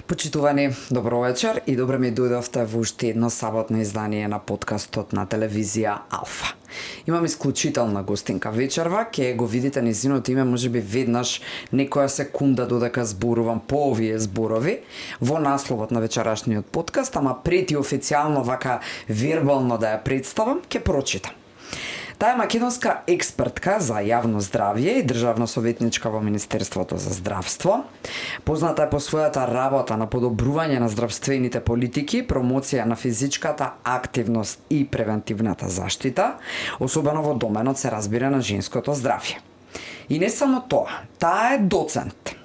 Почитувани, добро вечер и добре ми дојдовте во уште едно саботно издание на подкастот на телевизија Алфа. Имам исклучителна гостинка вечерва, ќе го видите нејзиното име можеби веднаш некоја секунда додека зборувам по овие зборови во насловот на вечерашниот подкаст, ама прети официјално вака вербално да ја представам, ќе прочитам. Таа е македонска експертка за јавно здравје и државно советничка во Министерството за здравство. Позната е по својата работа на подобрување на здравствените политики, промоција на физичката активност и превентивната заштита, особено во доменот се разбира на женското здравје. И не само тоа, таа е доцент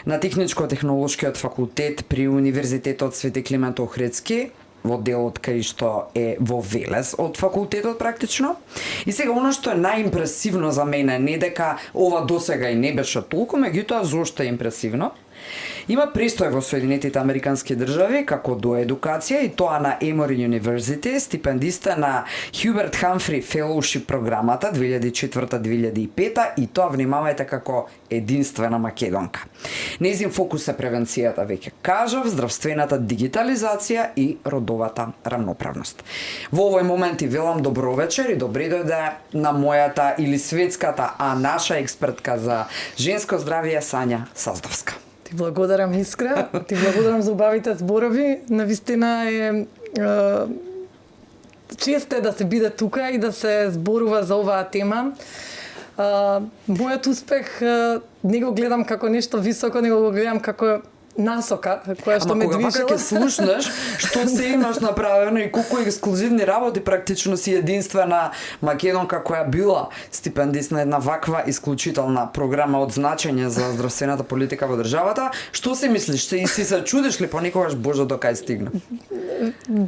на Техничко-технолошкиот факултет при Универзитетот Свети Климент Охридски, во делот кај што е во Велес од факултетот практично. И сега она што е најимпресивно за мене, не дека ова досега и не беше толку, меѓутоа зошто е импресивно? Има престој во Соединетите Американски држави како до едукација и тоа на Emory University, стипендиста на Хуберт Хамфри Fellowship програмата 2004-2005 и тоа внимавајте како единствена македонка. Нејзин фокус е превенцијата, веќе кажав, здравствената дигитализација и родовата рамноправност. Во овој момент и велам добро вечер и добре дојде на мојата или светската, а наша експертка за женско здравје Сања Саздовска. Ти благодарам, Искра. Ти благодарам за убавите зборови. Навистина е чест е да се биде тука и да се зборува за оваа тема. Мојот успех не го гледам како нешто високо, него го гледам како насока која што ме движела. Ама кога ќе слушнеш што се имаш направено и колку ексклузивни работи, практично си единствена македонка која била стипендист на една ваква исклучителна програма од значење за здравствената политика во државата, што си мислиш? Си се чудиш ли понекогаш Боже до кај стигна?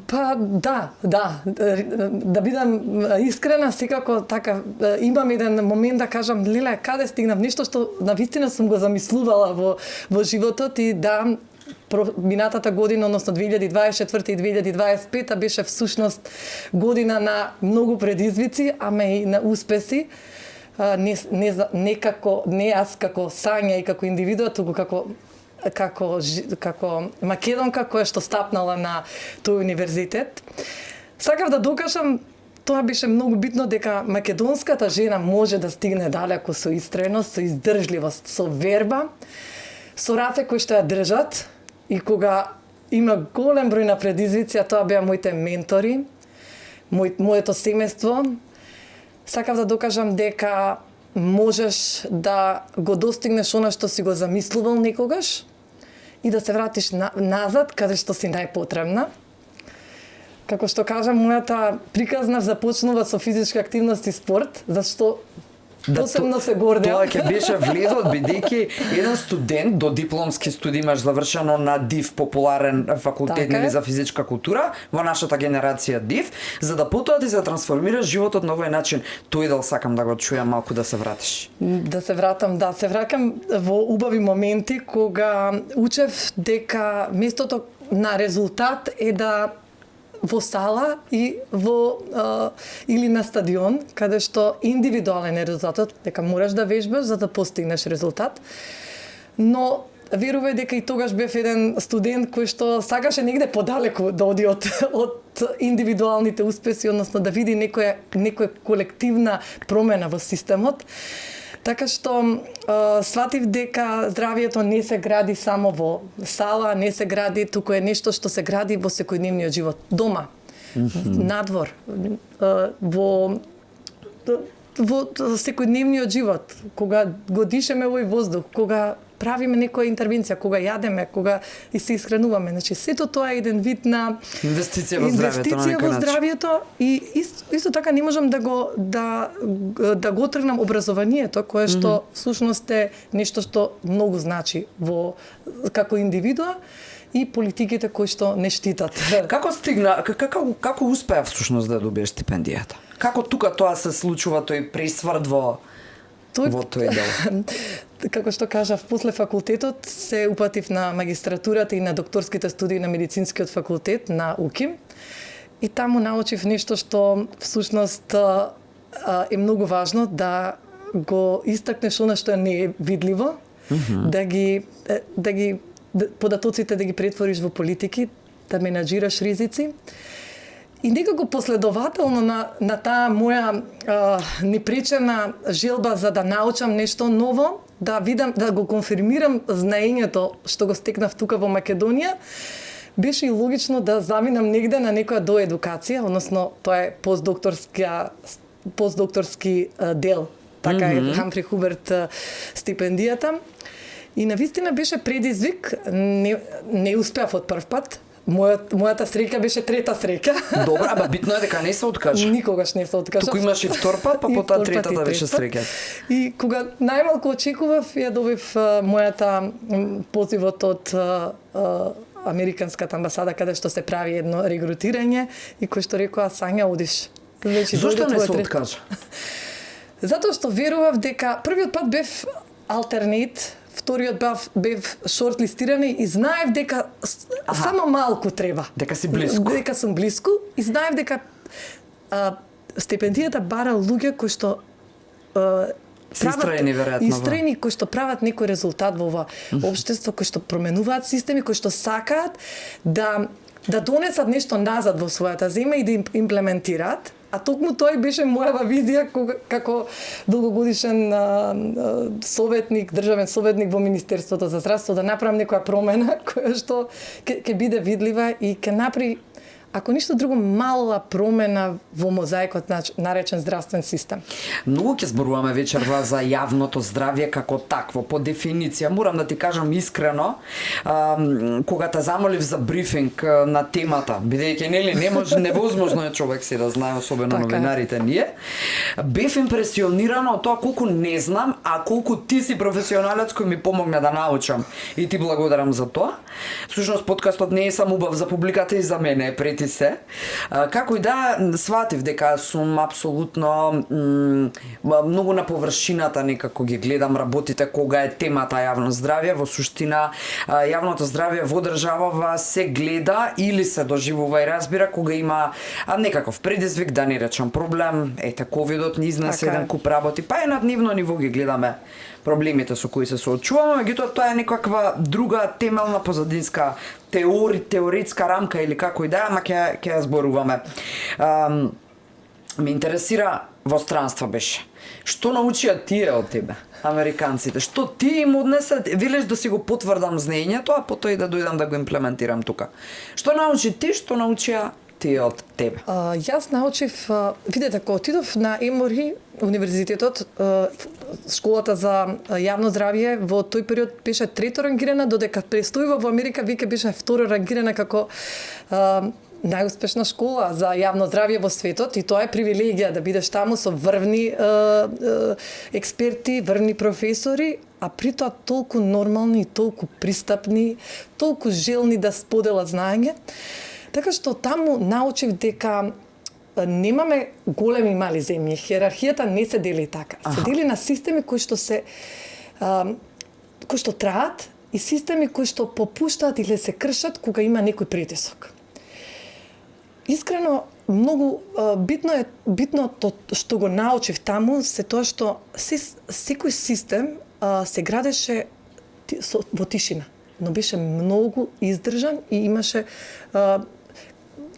Па да. Да бидам искрена, секако така имам еден момент да кажам, леле, каде стигнав, нешто што навистина сум го замислувала во животот и да минатата година, односно 2024 и 2025 беше всушност година на многу предизвици, ама и на успеси. Не аз како Сања и како индивидуа, туку како македонка која што стапнала на тој универзитет. Сакав да докажам, тоа беше многу битно, дека македонската жена може да стигне далеко со истреност, со издржливост, со верба, со раце кои што ја држат, и кога има голем број на предизвици, тоа беа моите ментори, моето семејство, сакав да докажам дека можеш да го достигнеш она што си го замислувал некогаш и да се вратиш назад каде што си најпотребна. Како што кажам, мојата приказна започнува со физичка активност и спорт, зашто посебно се гордеам. Тоа ќе беше влезот, бидејќи еден студент до дипломски студии имаш завршено на ДИВ, популарен факултет или за физичка култура, во нашата генерација ДИВ, за да потоа ти се трансформираш животот на овој начин. Тој дел сакам да го чујам малку да се вратиш. Да се вратам во убави моменти кога учев дека местото на резултат е да во сала и или на стадион, каде што индивидуален е резултатот, дека мораш да вежбаш за да постигнеш резултат. Но верувај дека и тогаш бев еден студент кој што сакаше негде подалеку да оди од индивидуалните успеси, односно да види некоја колективна промена во системот. Така што сватив дека здравието не се гради само во сала, не се гради, туку е нешто што се гради во секојдневниот живот, дома, надвор, во секојдневниот живот, кога го дишеме овој воздух, кога правиме некоја интервенција, кога јадеме, кога и се исхрануваме. Значи, сето тоа е еден вид на инвестиција во здравието и исто така не можам да го отргнам образованието, кое што всушност е нешто што многу значи како индивидуа и политиките кои што не штитат. Како успеа всушност да добиеш стипендијата? Како тука тоа се случува, тој пресврт во тој дел? Како што кажав, после факултетот се упатив на магистратурата и на докторските студии на медицинскиот факултет на УКИМ и таму научив нешто што всушност е многу важно, да го истакнеш она што не е видливо, да ги податоците да ги претвориш во политики, да менаџираш ризици. И некако последователно на таа моја непречена желба за да научам нешто ново, да видам, да го конфирмирам знаењето што го стекнав тука во Македонија, беше и логично да заминам негде на некоја доедукација, односно тоа е постдокторски дел, така е Хамфри Хуберт стипендијата. И навистина беше предизвик, не успеав од прв пат. Мојата среќа беше трета среќа. Добра, ама битно е дека не се откажа. Никогаш не се откажа. Туку имаш и втор пат, па потоа третата беше среќа. И кога најмалку очекував, ја добив мојата позивот од Американската амбасада, каде што се прави едно регрутирање и кој што рекоа, Сања, одиш. Зошто не се откажа? Затоа што верував дека првиот пат бев алтернейт, вториот бев шортлистирани и знаев дека само малку треба. Дека си блиску. Дека сум блиску и знаев дека стипендијата бара луѓе кои што истраени, веројатно. Истраени, кои што прават некој резултат во ова општество, кои што променуваат системи, кои што сакаат да донесат нешто назад во својата земја и да имплементираат. А токму тој беше мојава визија како долгогодишен советник, државен советник во Министерството за здравство, да направам некоја промена која што ќе биде видлива и ќе направи, ако ништо друго, мала промена во мозаикот наречен здравствен систем. Многу ќе зборуваме вечерва за јавното здравје како такво, по дефиниција. Морам да ти кажам искрено, кога те замолив за брифинг на темата, бидејќи невозможно е човек си да знае, особено така, новинарите ние, бев импресионирана од тоа колку не знам, а колку ти си професионалец кој ми помогна да научам. И ти благодарам за тоа. Всушност подкастот не е само убав за публиката и за мене, е прети се. Како и да, сватив дека сум апсолутно многу на површината некако ги гледам работите кога е темата јавно здравје. Во суштина, јавното здравје во државава се гледа или се доживува и разбира кога има некаков предизвик, да не речам проблем, ете ковидот ни изнесе еден куп работи, па и на дневно ниво ги гледаме проблемите со кои се соочуваме, меѓутоа тоа е некаква друга темелна позадинска теоретска рамка или како и да, ама ќе ја зборуваме. Ме интересира во странство беше. Што научија тие од тебе, американците? Што ти им однесе, велиш да си го потврдам знаењето, а потоа и да дојдам да го имплементирам тука. Што научи ти, што научија тие од тебе? Јас научив, видете, кога отидов на Емори, универзитетот, школата за јавно здравје, во тој период беше трето рангирана, додека престојува во Америка, веќе беше второ рангирана како најуспешна школа за јавно здравје во светот, и тоа е привилегија да бидеш таму со врвни експерти, врвни професори, а при тоа толку нормални, толку пристапни, толку желни да споделат знаење. Така што таму научив дека немаме големи и мали земји. Хиерархијата не се дели така. Се дели на системи кои што траат и системи кои што попуштаат или се кршат кога има некој притисок. Искрено, многу битно што го научив таму се тоа што секој систем се градеше во тишина, но беше многу издржан и имаше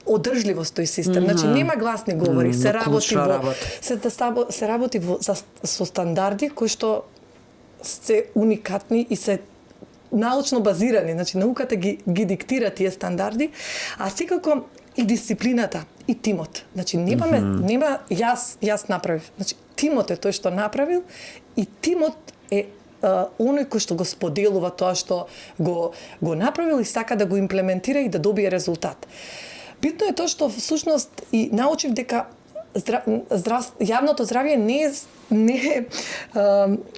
одржливост тој систем. Значи нема гласни говори, се работи со стандарди кои што се уникатни и се научно базирани. Значи науката ги диктира тие стандарди, а секако и дисциплината и тимот. Значи нема јас направив. Значи тимот е тој што направил и тимот е оној кој што го споделува тоа што го направил и сака да го имплементира и да добие резултат. Битно е тоа што всушност и научив дека јавното здравје не е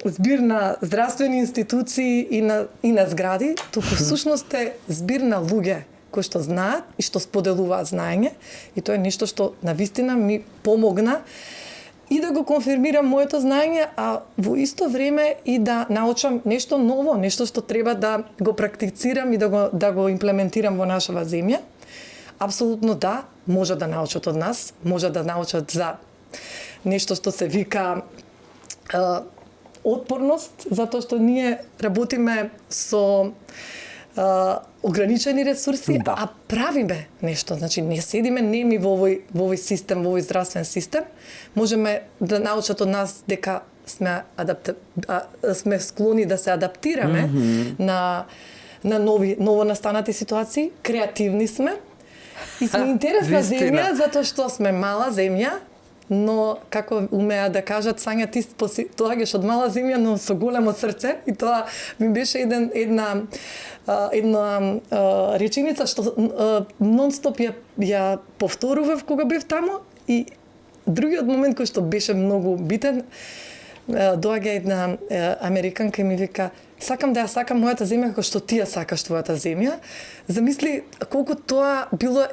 збир на здравствени институции и на згради, туку всушност е збир на луѓе кои што знаат и што споделуваат знаење, и тоа е нешто што навистина ми помогна и да го конфирмирам моето знаење, а во исто време и да научам нешто ново, нешто што треба да го практицирам и да го имплементирам во нашава земја. Апсолутно да, може да научат од нас, може да научат за нешто што се вика отпорност, затоа што ние работиме со ограничени ресурси, Да. а правиме нешто. Значи, не седиме неми во овој систем, во овој здравствен систем. Можеме да научат од нас дека сме склони да се адаптираме на ново настанати ситуации, креативни сме и сме интересна земја затоа што сме мала земја, но како умеа да кажат, Сања, ти доаѓаш од мала земја, но со големо срце, и тоа ми беше една реченица што нон-стоп ја повторував кога бев таму. И другиот момент кој што беше многу битен, доаѓа една американка и ми вика: сакам да ја сакам мојата земја како што ти ја сакаш твојата земја. Замисли колку тоа било,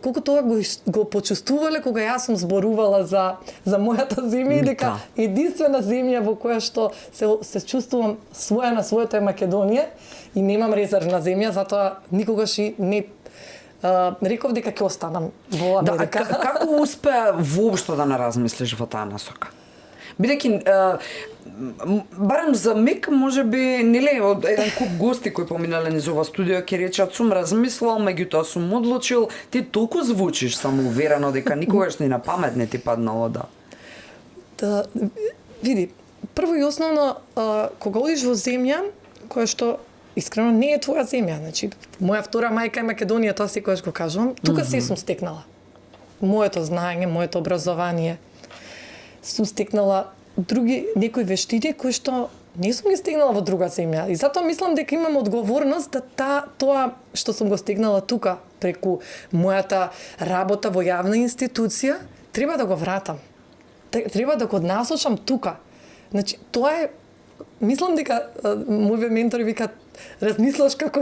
колку тоа го почувствувале кога јас сум зборувала за мојата земја, и дека единствена земја во која што се чувствувам своја на својата е Македонија и немам резервна земја, затоа никогаш и не реков дека ќе останам во Америка. Да, како успеа воопшто да не размислиш во таа насока? Бидејќи барем за миг, можеби, нели, од еден куп гости кои поминале низ ова студио ќе речат: сум размислил, меѓутоа сум одлучил. Ти толку звучиш самоуверено дека никогаш ни на памет не ти паднало да. Види, прво и основно, кога одиш во земја која што искрено не е твоја земја, значи моја втора мајка е Македонија, тоа секогаш го кажувам, тука се сум стекнала. Моето знаење, моето образование, сум стекнала некои вештини кои што не сум ги стегнала во друга земја. И затоа мислам дека имам одговорност да тоа што сум го стегнала тука преку мојата работа во јавна институција, треба да го вратам. Треба да го насочам тука. Значи, тоа е, мислам дека моје ментори викаат: размислаш како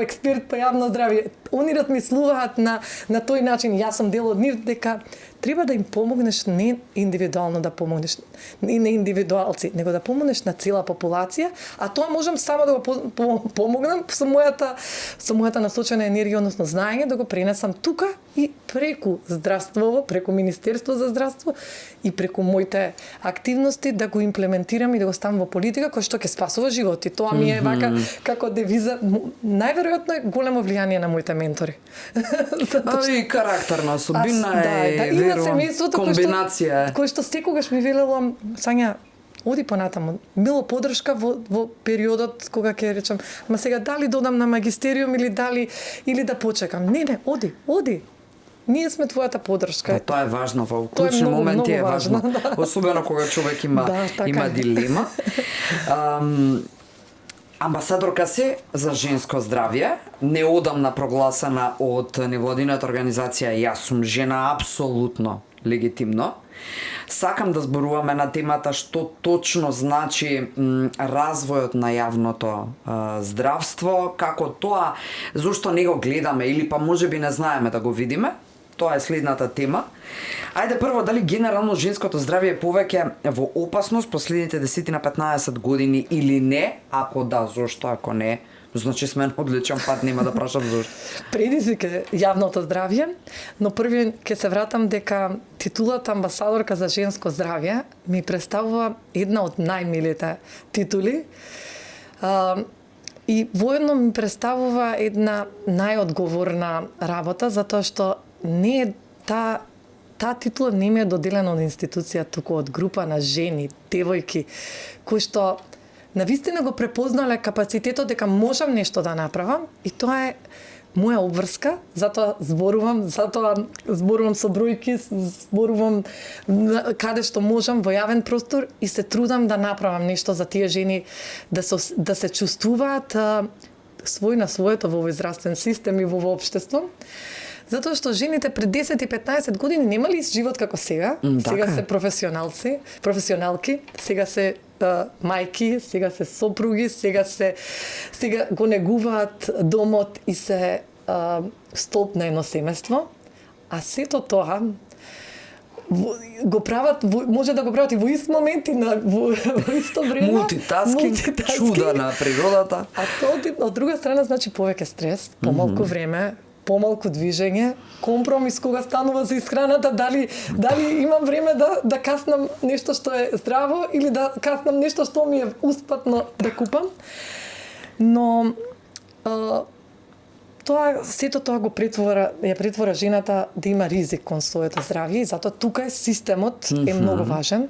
експерт по јавно здравје. Они размислуваат на тој начин. Јас сум дел од нив, дека треба да им помогнеш не индивидуално да помогнеш, не индивидуалци, него да помогнеш на цела популација, а тоа можам само да го помогнам со мојата насочена енергија, односно знаење, да го пренесам тука и преку здравство, преку Министерство за здравство и преку моите активности да го имплементирам и да го ставам во политика, кој што ќе спасува животи. Тоа ми е вака како девиза. Најверојатно е големо влијание на моите ментори. И карактерна особина е комбинација. Кој што секогаш ми велело: Сања, оди понатаму. Било подршка во периодот кога ќе речам: ма сега дали додам на магистериум или да почекам. Не, оди. Ние сме твојата подршка. Тоа е важно, во клучни моменти е важно. Да. Особено кога човек има дилема. Амбасадорка си за женско здравје, неодамна прогласена од невладината организација Јас сум жена, апсолутно легитимно. Сакам да зборуваме на темата што точно значи развојот на јавното здравство, како тоа, зошто не го гледаме или па можеби не знаеме да го видиме. Тоа е следната тема. Ајде прво, дали генерално женското здравје е повеќе во опасност последните 10 на 15 години или не? Ако да, зошто? Ако не, значи сме на одличен пат, нема да прашам зошто. Предизвик е јавното здравје, но први ќе се вратам дека титулата амбасадорка за женско здравје ми представува една од најмилите титули. И воедно ми представува една најодговорна работа, затоа што не е таа титула не ми е доделена од институција, туку од група на жени, девојки, кои што навистина го препознале капацитетот дека можам нешто да направам, и тоа е моја обврска, затоа зборувам со бројки, зборувам каде што можам во јавен простор и се трудам да направам нешто за тие жени да се чувствуваат свој на своето во овој здравствен систем и во општество. Затоа што жените пред 10 и 15 години немали живот како сега. Сега се професионалки, сега се мајки, сега се сопруги, сега го негуваат домот и се столб на едно семејство. А сето тоа го прават, може да го прават и во ист момент и во исто време. Мултитаскинг, чуда на природата. А тоа од друга страна значи повеќе стрес, помалку време, помалку движење, компромис кога станува за исхраната, дали имам време да каснам нешто што е здраво или да каснам нешто што ми е успатно да купам. Но сето тоа го претвора жената да има ризик кон своето здравје и затоа тука системот е многу важен.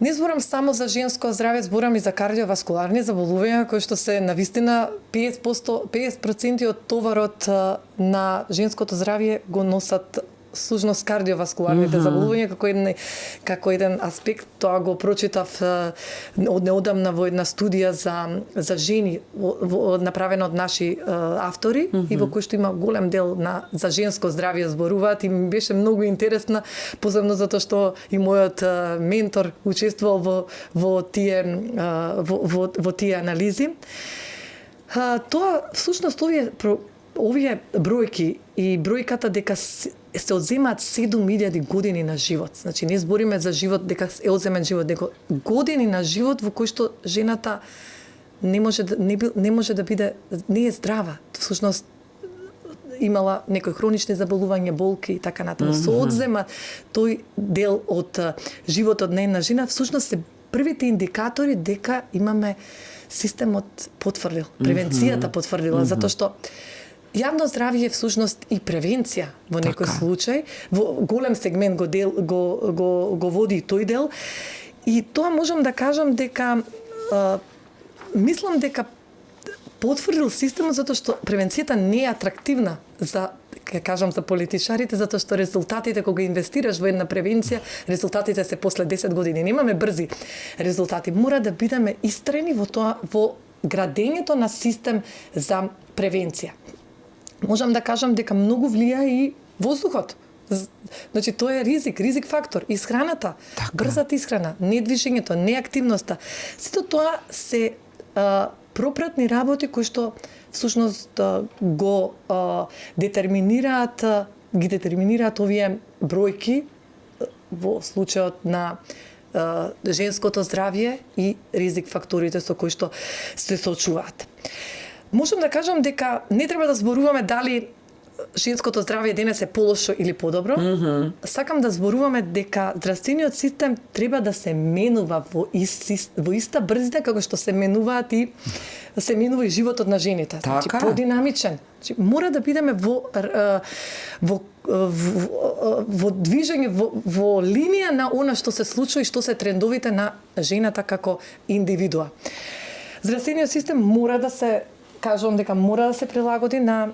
Не зборам само за женско здравје, зборам и за кардиоваскуларни заболувања кои што се навистина 50% од товарот на женското здравје го носат сложност кардиоваскуларните заболувања како еден аспект. Тоа го прочитав од неодамна во една студија за жени направена од наши автори и во кој што има голем дел за женско здравје зборуваат и ми беше многу интересна, посебно затоа што и мојот ментор учествувал во тие анализи. Тоа всушност овие бројки и бројката дека се одземаат 7000 години на живот. Значи не збориме за живот дека е одземен живот, дека години на живот во кој што жената не може да биде, не е здрава. Всушност имала некои хронични заболувања, болки и така натаму. Се одзема тој дел од животот на една жена, всушност се првите индикатори дека имаме системот потврдил, превенцијата потврдила, затоа што јавно здравје е всушност и превенција во некој случај, во голем сегмент го води и тој дел. И тоа можам да кажам дека мислам дека потврдил системот затоа што превенцијата не е атрактивна за политичарите, затоа што резултатите кога инвестираш во една превенција, резултатите се после 10 години. Немаме брзи резултати. Мора да бидеме истрени во тоа, во градењето на систем за превенција. Можам да кажам дека многу влија и воздухот. Значи тоа е ризик фактор. Исхраната, брзата исхрана, недвижењето, неактивноста. Сето тоа се пропратни работи кои што всушност ги детерминираат овие бројки во случајот на женското здравје и ризик факторите со кои што се соочуваат. Можам да кажам дека не треба да зборуваме дали женското здравје денес е полошо или подобро. Сакам да зборуваме дека здравствениот систем треба да се менува во иста брзина како што се менува и животот на жените. Значи подинамичен. Значи мора да бидеме во движење, во линија на она што се случува и што се трендовите на жената како индивидуа. Здравствениот систем мора да се прилагоди на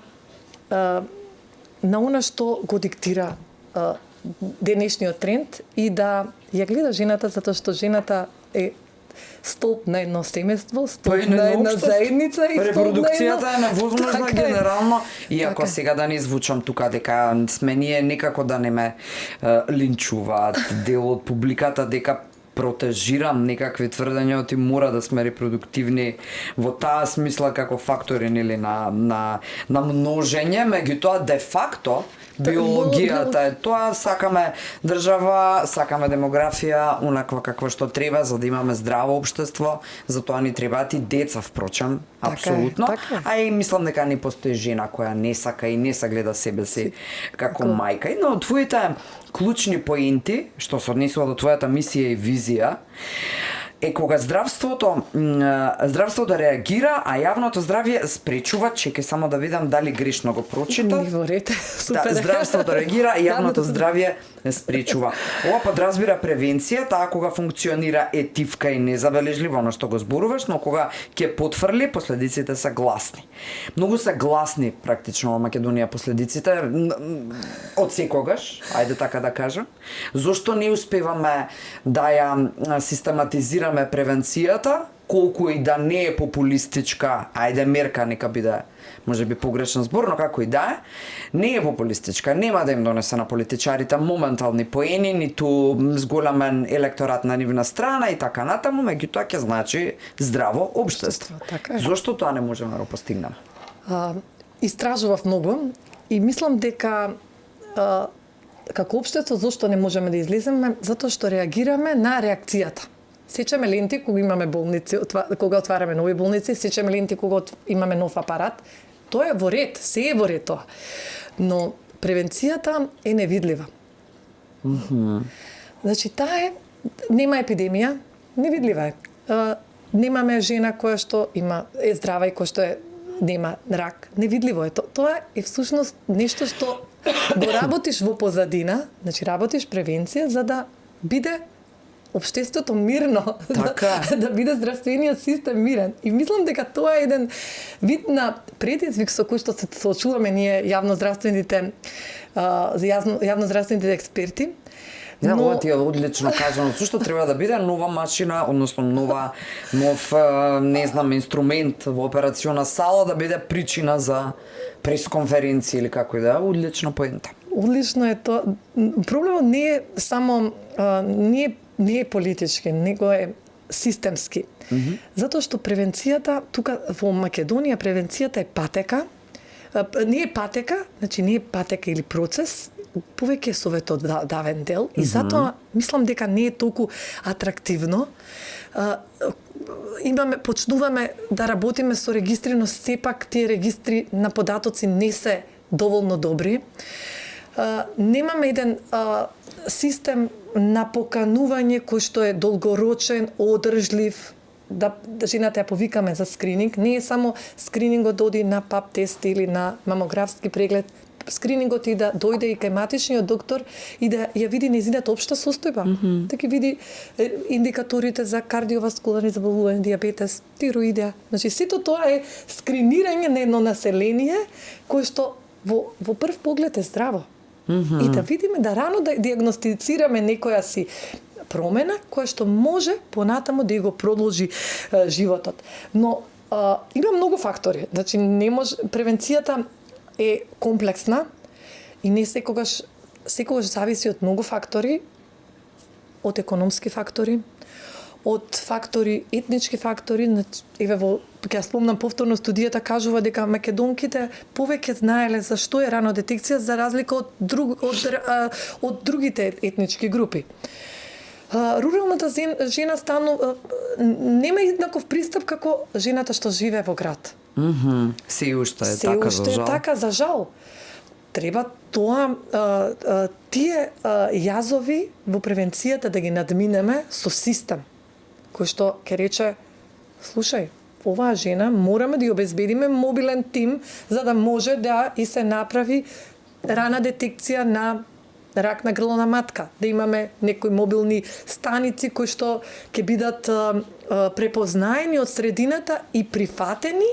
она што го диктира денешниот тренд и да ја гледа жената, затоа што жената е столб на едно семејство, столб на една заедница и репродукцијата е невозможна генерално, иако сега да не звучам тука дека сме ние некако да не ме линчуваат дел од публиката дека протежирам некакви тврдења оти мора да сме репродуктивни во таа смисла како фактори нели на множење, меѓутоа де факто биологијата е тоа, сакаме држава, сакаме демографија, унаква каква што треба за да имаме здраво општество, затоа ни требаат и деца впрочем, апсолутно. А и мислам дека не постои жена која не сака и не гледа себе си како мајка. Но твоите клучни поенти, што се однесува до твојата мисија и визија, е кога здравството реагира, а јавното здравје спречува, чекај само да видам дали грешно го прочитав. Здравството реагира, а јавното здравје спречува. Ова подразбира превенција, таа кога функционира е тивка и незабележливо, оно што го зборуваш, но кога ќе потврли, последиците се гласни. Многу се гласни практично во Македонија последиците од секогаш, ајде така да кажам. Зошто не успеваме да ја систематизираме превенцијата, колку и да не е популистичка, ајде мерка нека биде можеби погрешен збор, но како и да е, не е популистичка, нема да им донесе на политичарите моментални поени, ниту зголемен електорат на нивна страна и така натаму, меѓутоа ќе значи здраво општество. Зошто тоа не можеме да го постигнеме? Истражував многу и мислам дека како општество зошто не можеме да излеземе, затоа што реагираме на реакцијата. Сечеме ленти кога имаме болници, кога отвараме нови болници, сечеме ленти кога имаме нов апарат. Тоа е во ред, се е во ред тоа. Но превенцијата е невидлива. Значи, таа е, нема епидемија, невидлива е. немаме жена која што е здрава и која што нема рак. Невидливо е. Тоа е всушност нешто што го работиш во позадина, значи работиш превенција за да биде општеството мирно, да биде здравствениот систем мирен. И мислам дека тоа е еден вид на предизвик со кој што се соочуваме ние јавноздравствените експерти. Да, ова ти е одлично кажано. Зошто треба да биде нова машина, односно нов инструмент во операциона сала да биде причина за пресконференција или како и да е, одлична поента. Одлично е тоа. Проблемот не е само не е политички, него е системски. Затоа што превенцијата тука во Македонија превенцијата е патека. Не е патека, значи не е патека или процес, повеќе советодавен дел и затоа мислам дека не е толку атрактивно. Почнуваме да работиме со регистри, но сепак тие регистри на податоци не се доволно добри. Немаме еден систем на поканување кој што е долгорочен, одржлив, да жената ја повикаме за скрининг. Не е само скринингот да оди на пап тест или на мамографски преглед. Скринингот и да дојде и кај матичниот доктор и да ја види нејзината општа состојба. Да ги види индикаторите за кардиоваскуларни заболувања, дијабетес, тироидеа. Значи сето тоа е скринирање на едно население кое што во прв поглед е здраво. И да видиме, да рано да диагностицираме некоја си промена која што може понатаму да го продолжи животот. Но има многу фактори. Значи не може превенцијата е комплексна и не секогаш зависи од многу фактори, од економски фактори, од фактори, етнички фактори. Еве ќе спомнам повторно студијата кажува дека македонките повеќе знаеле за што е рано детекција за разлика од другите етнички групи. Руралната жена нема еднаков пристап како жената што живее во град. Се уште е така за жал. Се уште е така за жал. Треба тие јазови во превенцијата да ги надминеме со систем кој што ќе рече, слушај, оваа жена мораме да ја обезбедиме мобилен тим за да може да и се направи рана детекција на рак на грло на матка, да имаме некои мобилни станици кои што ќе бидат препознаени од средината и прифатени,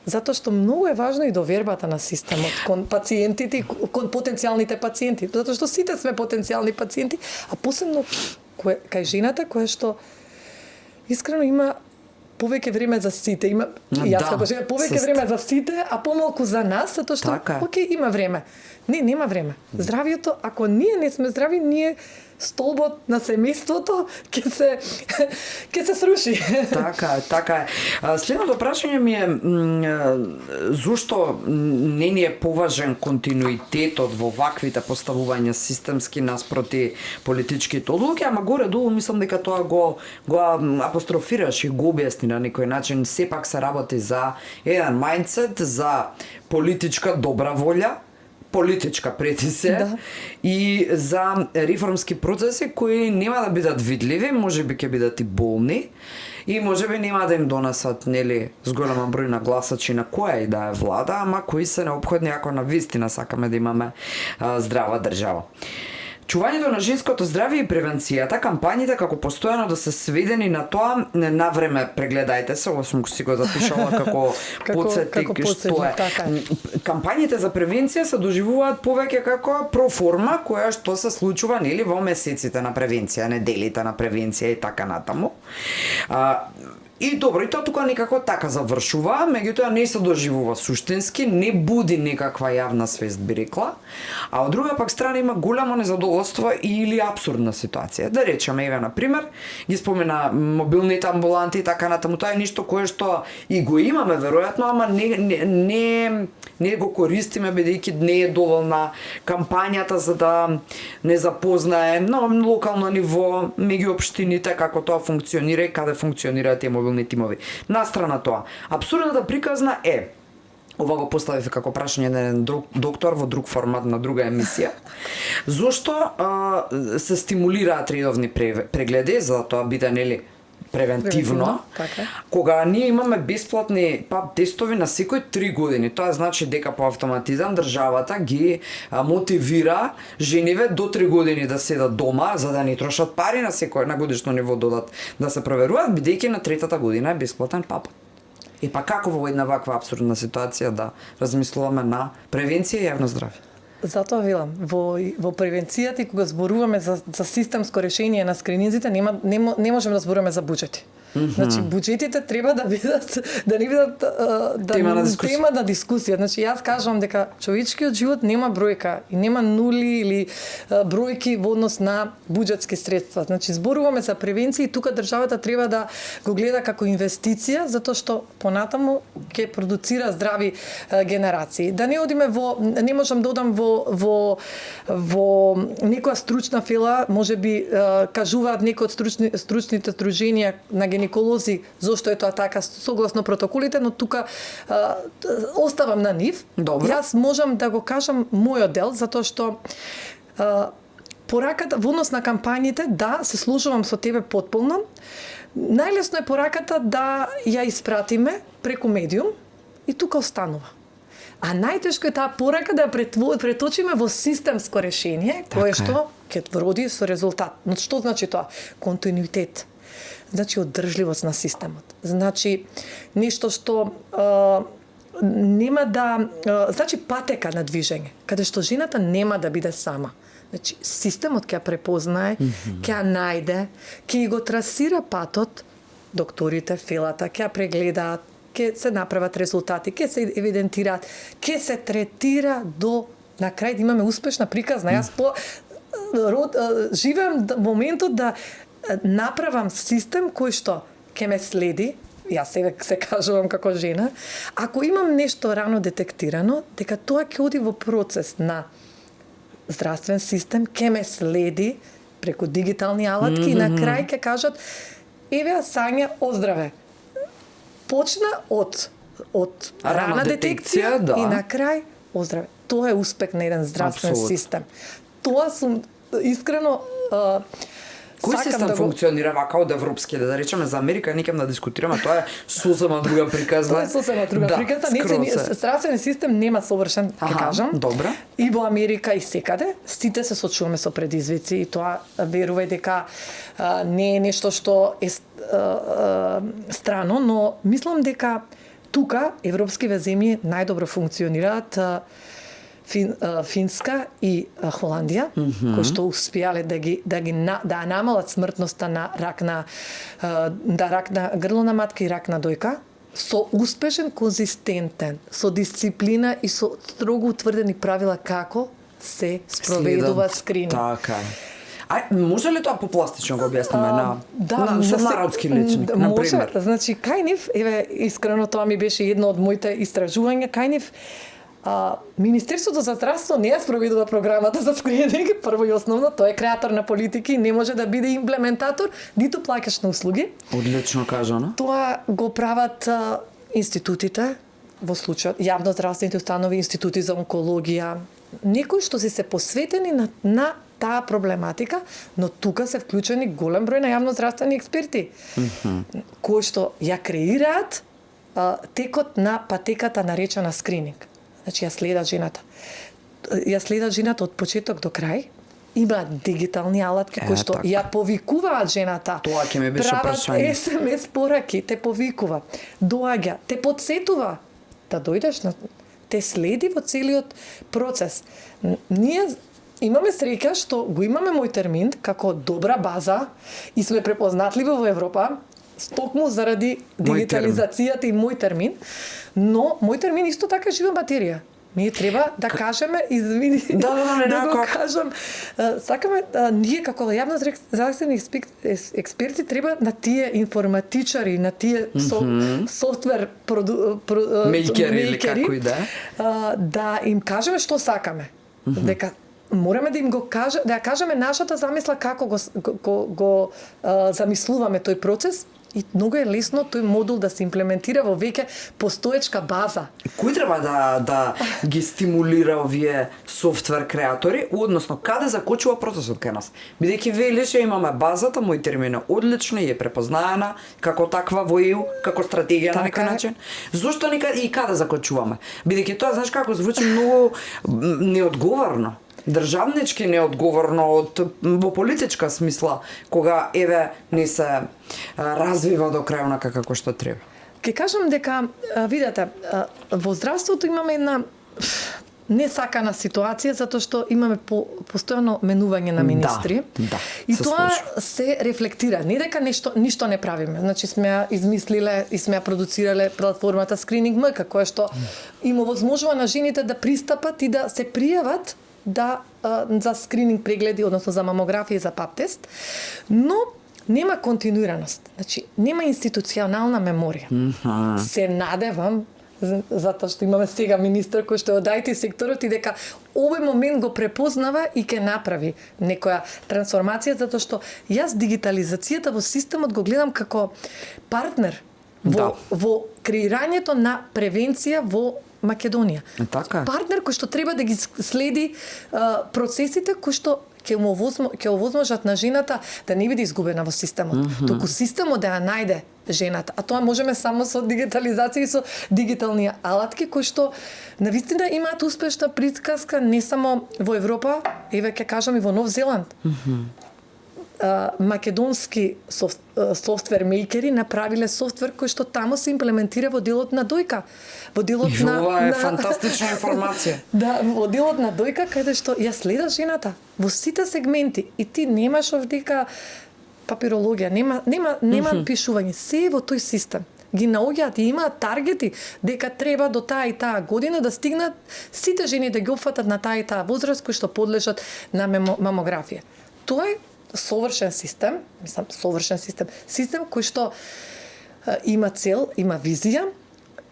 затоа што многу е важно и довербата на системот кон пациентите и кон потенцијалните пациенти, затоа што сите сме потенцијални пациенти, а посебно кај жената која што искрено има повеќе време за сите, има јас како жена повеќе време за сите, а помалку за нас, затоа што окей, има време. Нема време. Здравието, ако ние не сме здрави, столбот на семејството ќе се сруши. Така е. Следното прашање ми е зошто не ни е поважен континуитетот во ваквите поставувања системски наспроти политичките одлуки, ама горе-долу мислам дека тоа го апострофираш и го објасни на некој начин. Сепак се работи за еден мајндсет, за политичка добра волја, политичка претисе и за реформски процеси кои нема да бидат видливи, можеби ќе бидат и болни и можеби нема да им донесат зголема број на гласачи на која и да е влада, ама кои се неопходни ако навистина сакаме да имаме здрава држава. Чувањето на женското здравје и превенцијата, кампањите како постојано да се сведени на тоа, на време прегледајте се, ова сум си го запишала како подсетник што е. Кампањите за превенција се доживуваат повеќе како проформа која што се случува во месеците на превенција, неделите на превенција и така натаму. И добро, и тоа тука некако така завршува, меѓутоа не се доживува суштински, не буди некаква јавна свест, би рекла, а од друга пак страна има голямо незадоволство или апсурдна ситуација. Да речеме, еве на пример, ги спомена мобилните амбуланти и така натаму, тоа е нешто кое што и го имаме веројатно, ама не го користиме бидејќи не е доволна кампањата за да не запознае на локално ниво меѓу општините како тоа функционира и каде функционираат тие мобилни тимови. Настрана тоа, апсурдната приказна е, ова го поставив како прашање на еден друг доктор во друг формат на друга емисија, зошто се стимулираат редовни прегледи, за да тоа биде превентивно, така. кога ние имаме бесплатни ПАП тестови на секој 3 години. Тоа значи дека по автоматизам државата ги мотивира жениве до 3 години да седат дома за да не трошат пари на секој на годишно ниво додат да се проверуваат, бидејќи на третата година е бесплатен ПАП. И па како во една ваква апсурдна ситуација да размислуваме на превенција и јавно здравје? Затоа велам, во превенцијата и кога зборуваме за системско решение на скрининзите, не можеме да зборуваме за буџети. Значи буџетите треба да бидат да не бидат тема на дискусија. Значи јас кажувам дека човечкиот живот нема бројка и нема нули или бројки во однос на буџетски средства. Значи зборуваме за превенција и тука државата треба да го гледа како инвестиција затоа што понатаму ќе продуцира здрави генерации. Да не одиме не можам да одам во некоја стручна фела, можеби кажуваат некои од стручните здруженија на гинеколози зошто е тоа така согласно протоколите, но тука оставам на нив. Добро. Јас можам да го кажам мојот дел затоа што пораката во однос на кампањите, да, се служувам со тебе потполно. Најлесно е пораката да ја испратиме преку медиум и тука останува. А најтешко е таа порака да ја преточиме во системско решение, кое што ќе роди со резултат. Но што значи тоа? Континуитет. Значи одржливост на системот. Значи нешто што нема да значи патека на движење, каде што жената нема да биде сама. Значи системот ќе ја препознае, ќе ја најде, ќе го трасира патот, докторите, фелата ќе ја прегледаат, ќе се направат резултати, ќе се евидентираат, ќе се третира до на крај да имаме успешна приказна. Јас живеам моментот да направам систем кој што ќе ме следи, јас себе се кажувам како жена, ако имам нешто рано детектирано, дека тоа ќе оди во процес на здравствен систем, ќе ме следи преку дигитални алатки и на крај ќе кажат еве Сања, оздраве. Почна од рана детекција да. И на крај оздраве. Тоа е успех на еден здравствен систем. Тоа сум искрено Кој систем да функционира вака од европски, да речеме за Америка, некам да дискутираме, тоа е сосема друга приказна. Тоа е сосема друга приказна. Здравствен систем нема совршен, ќе кажам. Добра. И во Америка и секаде, сите се сочуваме со предизвици и тоа верувај дека не е нешто што е страно, но мислам дека тука европските земји најдобро функционираат. Финска и Холандија, кои што успеале да намалат смртноста на рак на грлена матка и рак на дојка со успешен, конзистентен, со дисциплина и со строго утврдени правила како се спроведува скрининг. Така. Може ли тоа попластично го објасниме на народски личник, на пример? Може, значи кај нив, еве искрено тоа ми беше едно од моите истражувања, кај нив Министерството за здравство не ја спроведува програмата за скрининг, прво и основно, тој е креатор на политики, не може да биде имплементатор, ниту плаќаш на услуги. Одлично кажано. Тоа го прават институтите, во случајот јавно здравствените установи, институти за онкологија, некои што се посветени на таа проблематика, но тука се вклучени голем број на јавно здравствени експерти, кои што ја креираат текот на патеката наречена скрининг. Значи, ја следат жената од почеток до крај, има дигитални алатки кои што ја повикуваат жената. Тоа ќе ми беше прашање. Прават SMS пораки, те повикува, доаѓа, те подсетува да дојдеш те следи во целиот процес. Ние имаме среќа што го имаме мој термин како добра база и сме препознатливи во Европа, стокму заради дигитализацијата и мој термин, но мој термин исто така жива материја. Ние треба да кажеме, извини, да го кажам, сакаме, ние како јавно здравствени експерти треба на тие информатичари, на тие софтвер мејкери или како и да им кажеме што сакаме. Дека мораме да им го да ја кажеме нашата замисла како го замислуваме тој процес И многу е лесно тој модул да се имплементира во веќе постоечка база. Кој треба да ги стимулира овие софтвер креатори, односно каде закочува процесот кај нас? Бидејќи велиш ја имаме базата, мој термин е одлична и е препознаена како таква во ЕУ, како стратегија на некој начин. Зошто и каде закочуваме? Бидејќи тоа знаеш како звучи многу неодговорно. Државнички неодговорно во политичка смисла, кога еве не се развива до крај онака како што треба. Ке кажам дека, видете, во здравството имаме една несакана ситуација затоа што имаме постојано менување на министри. Да, и тоа се рефлектира. Не дека ништо не правиме. Значи сме ја измислиле и сме ја продуцирале платформата Screening МК, која што им овозможува на жените да пристапат и да се пријават за скрининг прегледи, односно за мамографија и за пап тест, но нема континуираност. Значи, нема институционална меморија. Се надевам, затоа што имаме сега министр кој што е од IT секторот и дека овој момент го препознава и ќе направи некоја трансформација, затоа што јас дигитализацијата во системот го гледам како партнер во креирањето на превенција во Македонија. Така. Партнер кој што треба да ги следи процесите кои што ќе овозможат на жената да не биде изгубена во системот, туку системот да ја најде жената. А тоа можеме само со дигитализација и со дигитални алатки кои што навистина имаат успешна приказка не само во Европа, еве ќе кажам и во Нов Зеланд. Македонски софтвер мејкери направиле софтвер кој што таму се имплементира во делот на дојка. Во делот ова е фантастична информација. Да, во делот на дојка каде што ја следа жената во сите сегменти и ти немаш овдека папирологија, нема пишување, се е во тој систем. Ги наоѓаат и имаат таргети дека треба до таа и таа година да стигнат сите жени да ги опфатат на таа и таа возраст кои што подлежат на мамографија. Тоа е совршен систем систем кој што има цел, има визија,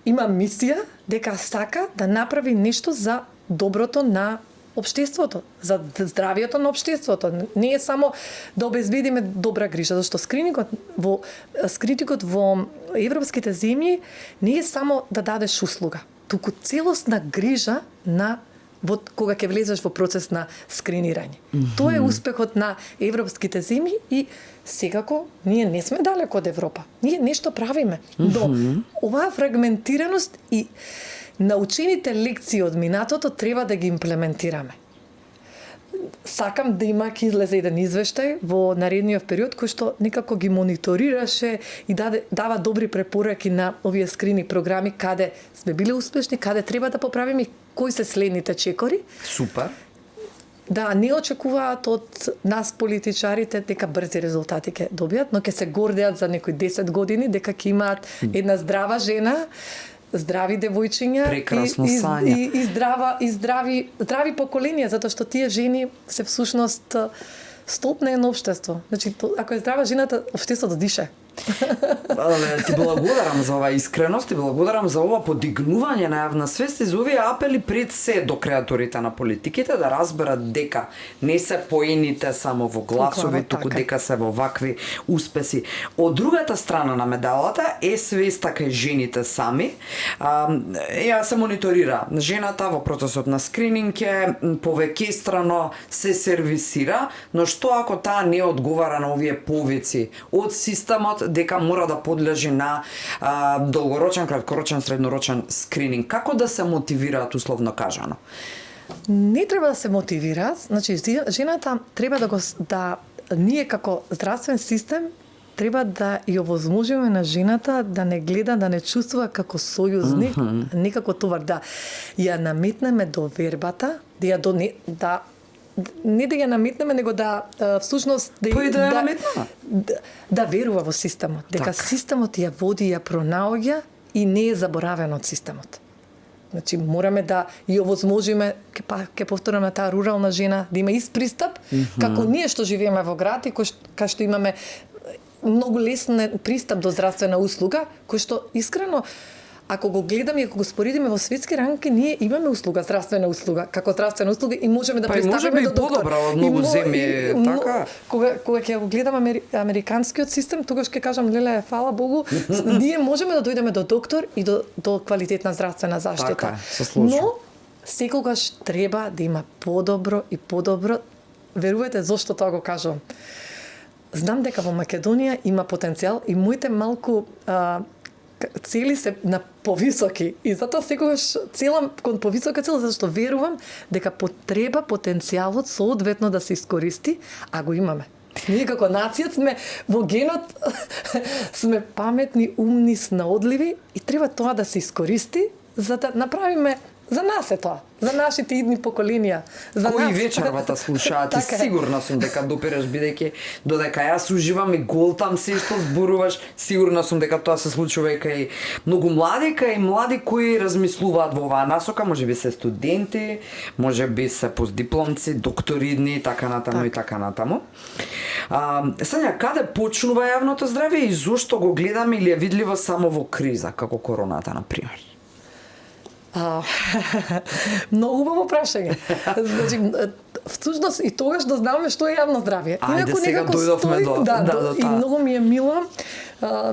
има мисија дека сака да направи нешто за доброто на општеството, за здравието на општеството. Не е само да обезбедиме добра грижа, зашто скринингот во европските земји не е само да дадеш услуга, туку целосна грижа кога ќе влезеш во процес на скринирање. Тоа е успехот на европските земји и секако ние не сме далеко од Европа. Ние нешто правиме. Но оваа фрагментираност и научените лекции од минатото треба да ги имплементираме. Сакам да има ќе излезе еден извештај во наредниот период кој што некако ги мониторираше и дава добри препораки на овие скрининг програми каде сме биле успешни, каде треба да поправиме, кои се следните чекори. Супер. Да, не очекуваат од нас политичарите дека брзи резултати ќе добијат, но ќе се гордеат за некои 10 години дека ќе имаат една здрава жена, здрави девојчиња и здрави поколенија, затоа што тие жени се всушност столб на едно општество. Значи, ако е здрава жената, општеството дише. Ти благодарам за оваа искреност, ти благодарам за ова подигнување на јавна свест и за овие апели пред се до креаторите на политиките да разберат дека не се поените само во гласови, туку дека се во вакви успеси. Од другата страна на медалата е свеста кај жените сами. Ја се мониторира жената во процесот на скрининг е повеќестрано се сервисира, но што ако таа не одговара на овие повици од системот дека мора да подлежи на долгорочен, краткорочен, среднорочен скрининг. Како да се мотивираат условно кажано? Не треба да се мотивираат, значи жената треба ние како здравствен систем треба да ја овозможиме на жената да не гледа, да не чувствува како сојузник, не како товар, да ја наметнеме довербата, не да ја наметнеме, него всушност да верува во системот, дека системот ја води, ја пронаоѓа и не е заборавен од системот. Значи мораме да ја овозможиме, ќе повторам на таа рурална жена, да има ист пристап како ние што живееме во град и кај што имаме многу лесен пристап до здравствена услуга, кој што искрено ако го гледаме и ако го споредиме во светски рамки, ние имаме услуга, здравствена услуга, како здравствена услуга и можеме да представиме до доктор. Подобра од многу земји, така. Кога ќе го гледам американскиот систем, тогаш ќе кажам, леле, фала Богу, ние можеме да дојдеме до доктор и до квалитетна здравствена заштита. Така, се слушам. Но секогаш треба да има подобро и подобро. Верувате зошто тоа го кажувам? Знам дека во Македонија има потенцијал и моите малку цели се на повисоки и затоа секогаш целам кон повисока цел, зашто верувам дека треба потенцијалот соодветно да се искористи, а го имаме. Ние како нација сме во генот сме паметни, умни, снаодливи и треба тоа да се искористи за да направиме за нас е тоа, за нашите идни поколенија. За Кои нас. вечервата слушаат и Така е. сигурна сум дека допираш бидејќи додека јас уживам и голтам се што зборуваш, сигурна сум дека тоа се случува и кај многу млади, кај млади кои размислуваат во оваа насока, можеби се студенти, можеби се постдипломци, докторидни и така натаму и така натаму. Сања, каде почнува јавното здравје и зошто го гледаме или е видливо само во криза, како короната, например? Многу убаво прашање. Значи, всушност и тогаш да знаме што е јавно здравје. Ајде, сега дојдовме до и многу ми е мило.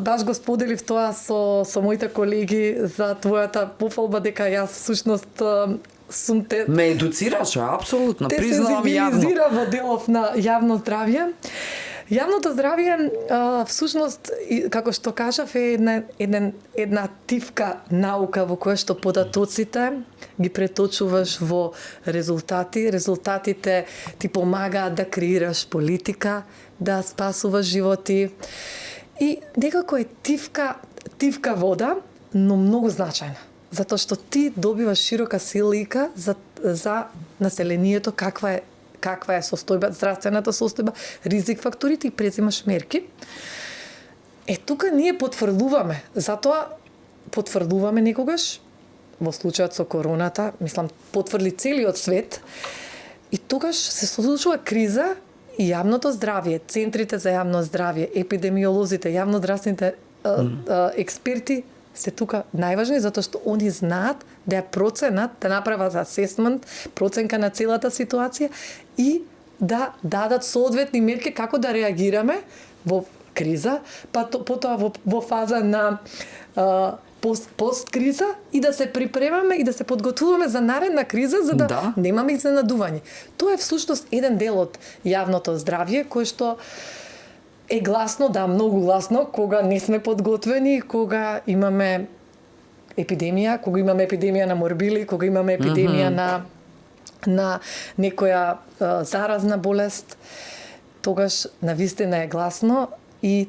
Баш го споделив тоа со моите колеги за твојата пофалба дека јас всушност сум те ме едуцираше, апсолутно, признавам јавно. Те се сензибилизира во делов на јавно здравје. Јавното здравје, всушност, како што кажав, е една тивка наука во која што податоците ги преточуваш во резултати. Резултатите ти помагаат да креираш политика, да спасуваш животи. И некако е тивка вода, но многу значајна. Затоа што ти добиваш широка слика за населението, каква е состојба, здравствената состојба, ризик факторите и презимаш мерки. Тука ние потврдуваме, затоа потврдуваме некогаш, во случајот со короната, мислам, потврди целиот свет, и тогаш се случува криза и јавното здравје, центрите за јавно здравје, епидемиолозите, јавноздравствените експерти се тука најважни, затоа што они знаат да ја проценат, да направат асесмент, проценка на целата ситуација и да дадат соодветни мерки како да реагираме во криза, потоа во фаза на посткриза и да се припремаме и да се подготвуваме за наредна криза за да немаме изненадување. Тоа е всушност еден дел од јавното здравје кој што е гласно, многу гласно, кога не сме подготвени, кога имаме епидемија, кога имаме епидемија на морбили, кога имаме епидемија на некоја заразна болест, тогаш навистина е гласно и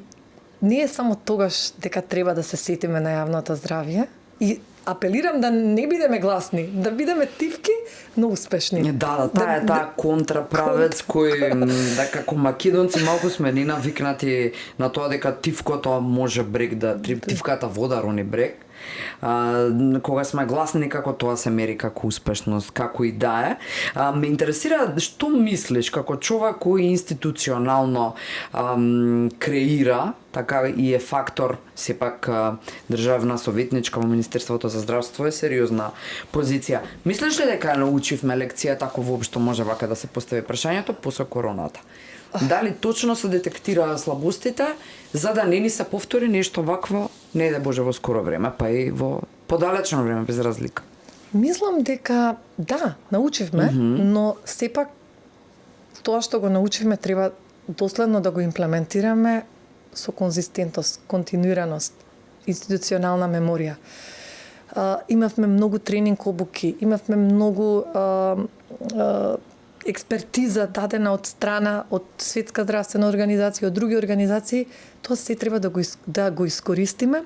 не е само тогаш дека треба да се сетиме на јавното здравје и апелирам да не бидеме гласни, да бидеме тивки, но успешни. Таа е таа контраправец кој како македонци малку сме ненавикнати на тоа дека тивкото може брег тивката вода рони брег. Кога сме гласни како тоа се мери како успешност, како и да е. Ме интересира што мислиш како човек кој институционално креира, така и е фактор, сепак државна советничка во Министерството за здравство е сериозна позиција. Мислиш ли дека научивме лекција, тако воопшто може вака да се постави прашањето после короната? Дали точно се детектираа слабостите за да не ни се повтори нешто вакво, не да Боже во скоро време, па и во подалечно време без разлика? Мислам дека научивме, но сепак тоа што го научивме треба доследно да го имплементираме со конзистентност, континуираност, институционална меморија. Имавме многу тренинг обуки, имавме многу експертиза дадена од страна од Светска здравствена организација, од други организации, тоа се треба да го искористиме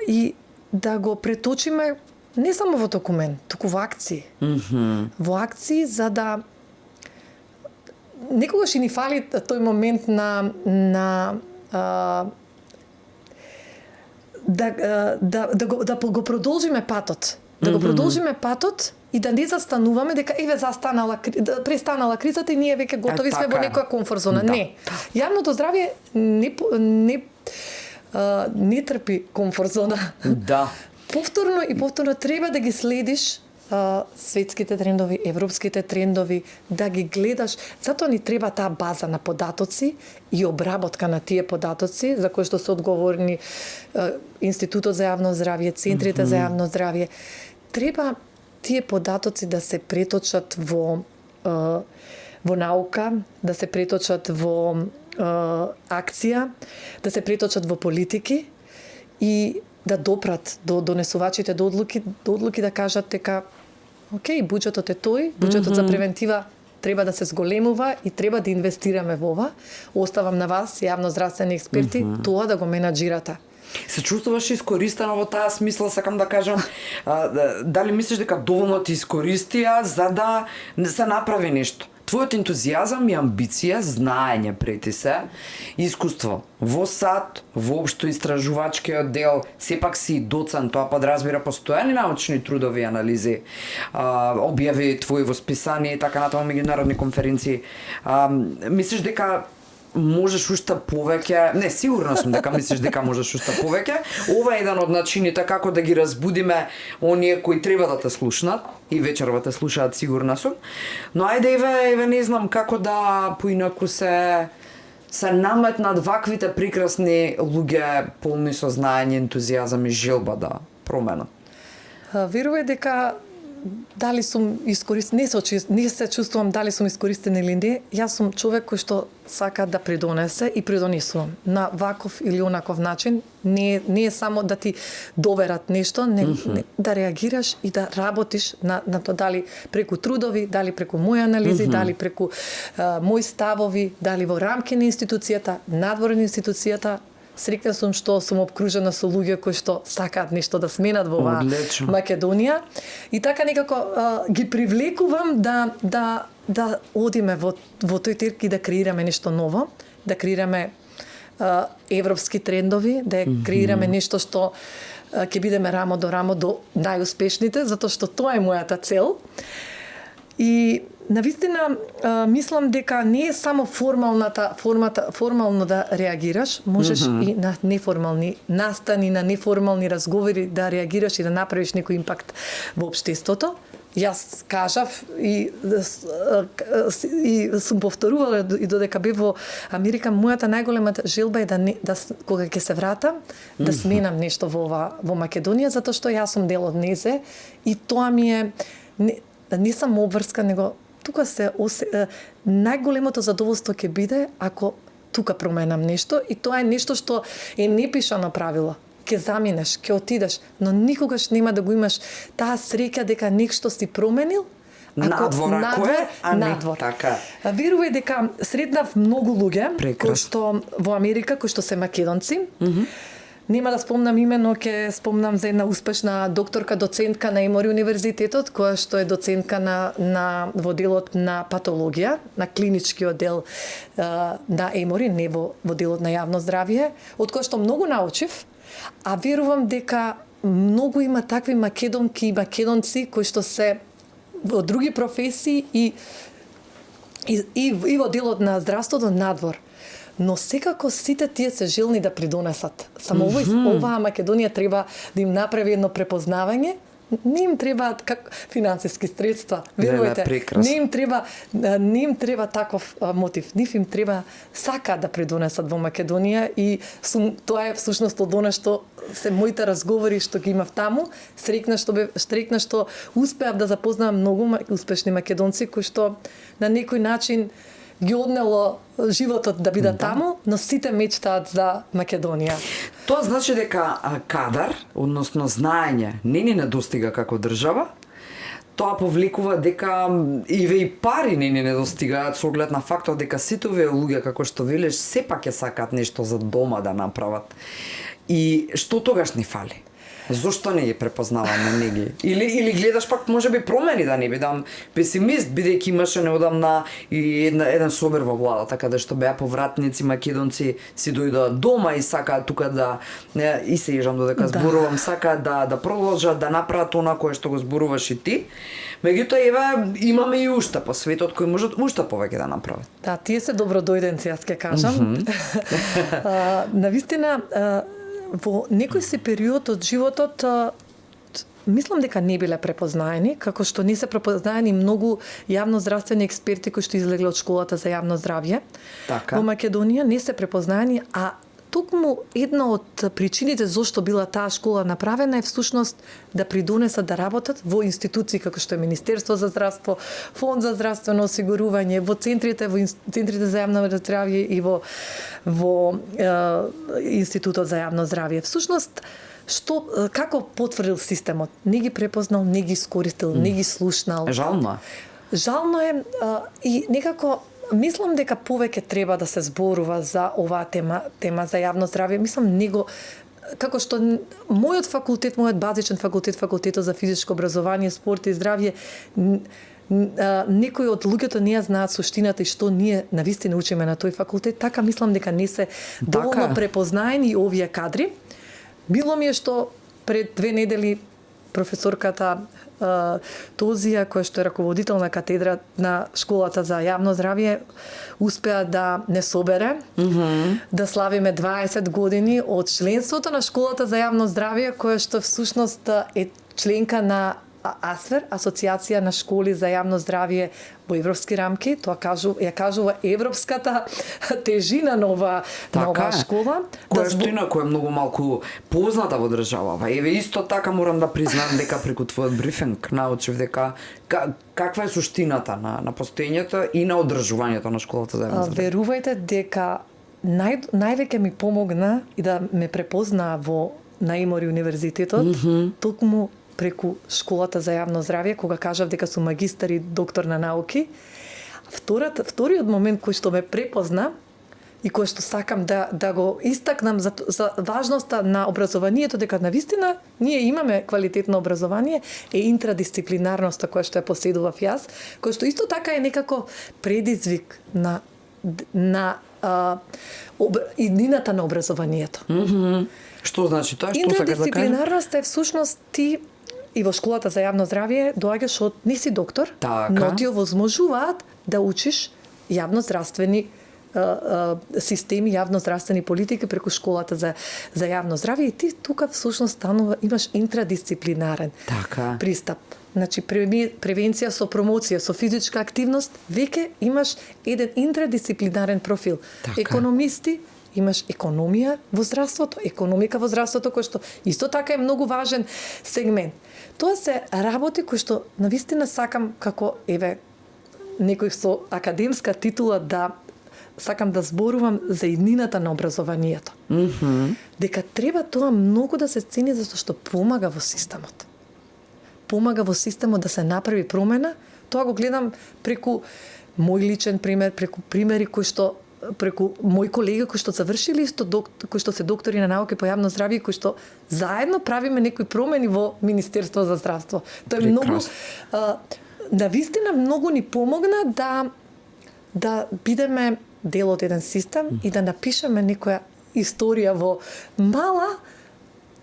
и да го преточиме не само во документ, туку во акции. Во акции за да некогаш и ни фали тој момент да го продолжиме патот. Да го продолжиме патот и да не застануваме дека престанала кризата и ние веќе готови сме во некоја комфорт зона. Не. Јавното здравје не не трпи комфорт зона. Да. Повторно треба да ги следиш светските трендови, европските трендови, да ги гледаш. Затоа ни треба таа база на податоци и обработка на тие податоци, за кои што се одговорни Институтот за јавно здравје, центрите за јавно здравје. Треба тие податоци да се преточат во наука, да се преточат во акција, да се преточат во политики и да допрат до донесувачите до одлуки да кажат дека окей, буџетот е тој, буџетот за превентива треба да се зголемува и треба да инвестираме во ова. Оставам на вас, јавно здравствени експерти, тоа да го менаџирате. Се чувствуваш искористена во таа смисла, сакам да кажам, дали мислиш дека доволно ти искористија за да не се направи нешто? Твојот ентузијазам и амбиција, знаење прети се, искуство во САД, воопшто истражувачкиот дел, сепак си доцент, тоа подразбира постојани научни трудови и анализи, објави твои во списание и така натаму меѓународни конференции. Мислиш дека можеш уште повеќе, не, сигурно сум дека мислиш дека можеш уште повеќе. Ова е еден од начините како да ги разбудиме оние кои треба да те слушнат и вечерва те слушаат, сигурна сум. Но ајде еве не знам како да поинаку се наметнат ваквите прекрасни луѓе полни со знаење, ентузијазам и желба да променат. Верувај дека дали сум не се чувствувам дали сум искористен или не. Јас сум човек кој што сака да придонесе и придонесувам на ваков или онаков начин. Не е само да ти доверат нешто, не, да реагираш и да работиш на тоа, дали преку трудови, дали преку мои анализи, дали преку мои ставови, дали во рамки на институцијата, надвор на институцијата. Среќна сум што сум обкружена со луѓе кои што сакаат нешто да сменат во оваа Македонија. И така некако ги привлекувам да одиме во тој трк и да креираме нешто ново, да креираме европски трендови, да креираме нешто што ќе бидеме рамо до најуспешните, затоа што тоа е мојата цел. И навистина мислам дека не е само формално да реагираш, можеш и на неформални настани, на неформални разговори да реагираш и да направиш некој импакт во општеството. Јас кажав и сум повторувала и додека бев во Америка, мојата најголема желба е да кога ќе се вратам, да сменам нешто во Македонија, затоа што јас сум дел од незе и тоа ми е не само обврска, него тука најголемото задоволство ќе биде ако тука променам нешто и тоа е нешто што е непишано правило. Ќе заминеш, ќе отидеш, но никогаш нема да го имаш таа среќа дека нешто си променил. Надвор. Така. Верувај дека сретнав многу луѓе кои што во Америка, кои што се македонци. Нема да спомнам име, но ќе спомнам за една успешна докторка, доцентка на Емори универзитетот, која што е доцентка во делот на патологија, на клиничкиот дел на Емори, не во делот на јавно здравје, од која што многу научив, а верувам дека многу има такви македонки и македонци кои што се во други професии и во делот на здравството надвор. Но секако сите тие се желни да придонесат. Само оваа Македонија треба да им направи едно препознавање. Не им требаат финансиски средства. Верувате, не им треба таков мотив. Нив им треба сака да придонесат во Македонија и тоа е всушност од она што се моите разговори што ги имав таму. Среќна што успеав да запознавам многу успешни македонци кои што на некој начин ги однело животот да бидат таму, но сите мечтаат за Македонија. Тоа значи дека кадар, односно знаење, не ни недостига како држава. Тоа повлекува дека и пари не ни недостигаат со оглед на фактот дека сите овие луѓе, како што велиш, сепак ќе сакаат нешто за дома да направат. И што тогаш ни фали? Зошто не ги препознаваме неги? Или гледаш пак можеби промени, да не бидам песимист, бидејќи имаше неодамна и еден собир во владата каде што беа повратници македонци си дојдоа дома и сакаат тука да и се ежам додека зборувам, сакаат да продолжат да направат она кое што го зборуваш и ти. Меѓутоа еве имаме и уште по светот кои можат уште повеќе да направат. Да, тие се добродојденци, јас ќе кажам. Навистина во некој си период од животот мислам дека не биле препознаени, како што не се препознаени многу јавноздравствени експерти кои што излегле од школата за јавно здравје. Така. Во Македонија не се препознаени, а токму една од причините зошто била таа школа направена е всушност да придонесат да работат во институции како што е Министерство за здравство, Фонд за здравствено осигурување, во центрите за јавно здравје и во Институтот за јавно здравје. Всушност како потврдил системот? Не ги препознал, не ги искористил, не ги слушнал. Жално е. Жално е и некако мислам дека повеќе треба да се зборува за оваа тема за јавно здравје. Мислам како што мојот базичен факултет, факултетот за физичко образование, спорт и здравје, некои од луѓето не ја знаат суштината и што ние навистина учиме на тој факултет, така мислам дека не се доволно препознаени овие кадри. Било ми е што пред 2 недели професорката Тозија, која што е раководител на катедра на школата за јавно здравје, успеа да не собере, да славиме 20 години од членството на школата за јавно здравје, која што всушност е членка на АСВЕР, Асоциација на школи за јавно здравје во европски рамки. Тоа ја кажува европската тежина на оваа школа. Која што инаку е многу малку позната во државава. Еве исто така морам да признам дека преку твојот брифинг научив дека каква е суштината на постоењето и на одржувањето на школата за јавно здравје. Верувајте дека највеќе ми помогна и да ме препознаа во Наимори универзитетот, токму преку школата за јавно здравје, кога кажав дека сум магистар и доктор на науки. Вториот момент кој што ме препозна и кој што сакам да го истакнам за важноста на образованието, дека навистина ние имаме квалитетно образование, е интрадисциплинарноста која што ја поседував јас, која што исто така е некако предизвик на иднината на образованието. Што значи тоа? Што сакаш да кажеш? Интрадисциплинарноста е всушност ти и во школата за јавно здравје доаѓаш од не си доктор, но ти овозможуваат да учиш јавноздравствени системи, јавноздравствени политики преку школата за јавно здравје и ти тука всушност имаш интрадисциплинарен пристап. Значи превенција со промоција, со физичка активност, веќе имаш еден интрадисциплинарен профил. Економисти, имаш економија во здравството, економика во здравството, кој што исто така е многу важен сегмент. Тоа се работи кои што навистина сакам како некој со академска титула да сакам да зборувам за иднината на образованието. Дека треба тоа многу да се цени затоа што помага во системот. Помага во системот да се направи промена. Тоа го гледам преку мој личен пример, преку примери преку мои колеги кои што завршиле кои што се доктори на науки по јавно здравје, кои што заедно правиме некои промени во Министерство за здравство. Тоа е многу навистина многу ни помогна да бидеме дел од еден систем и да напишеме некоја историја во мала,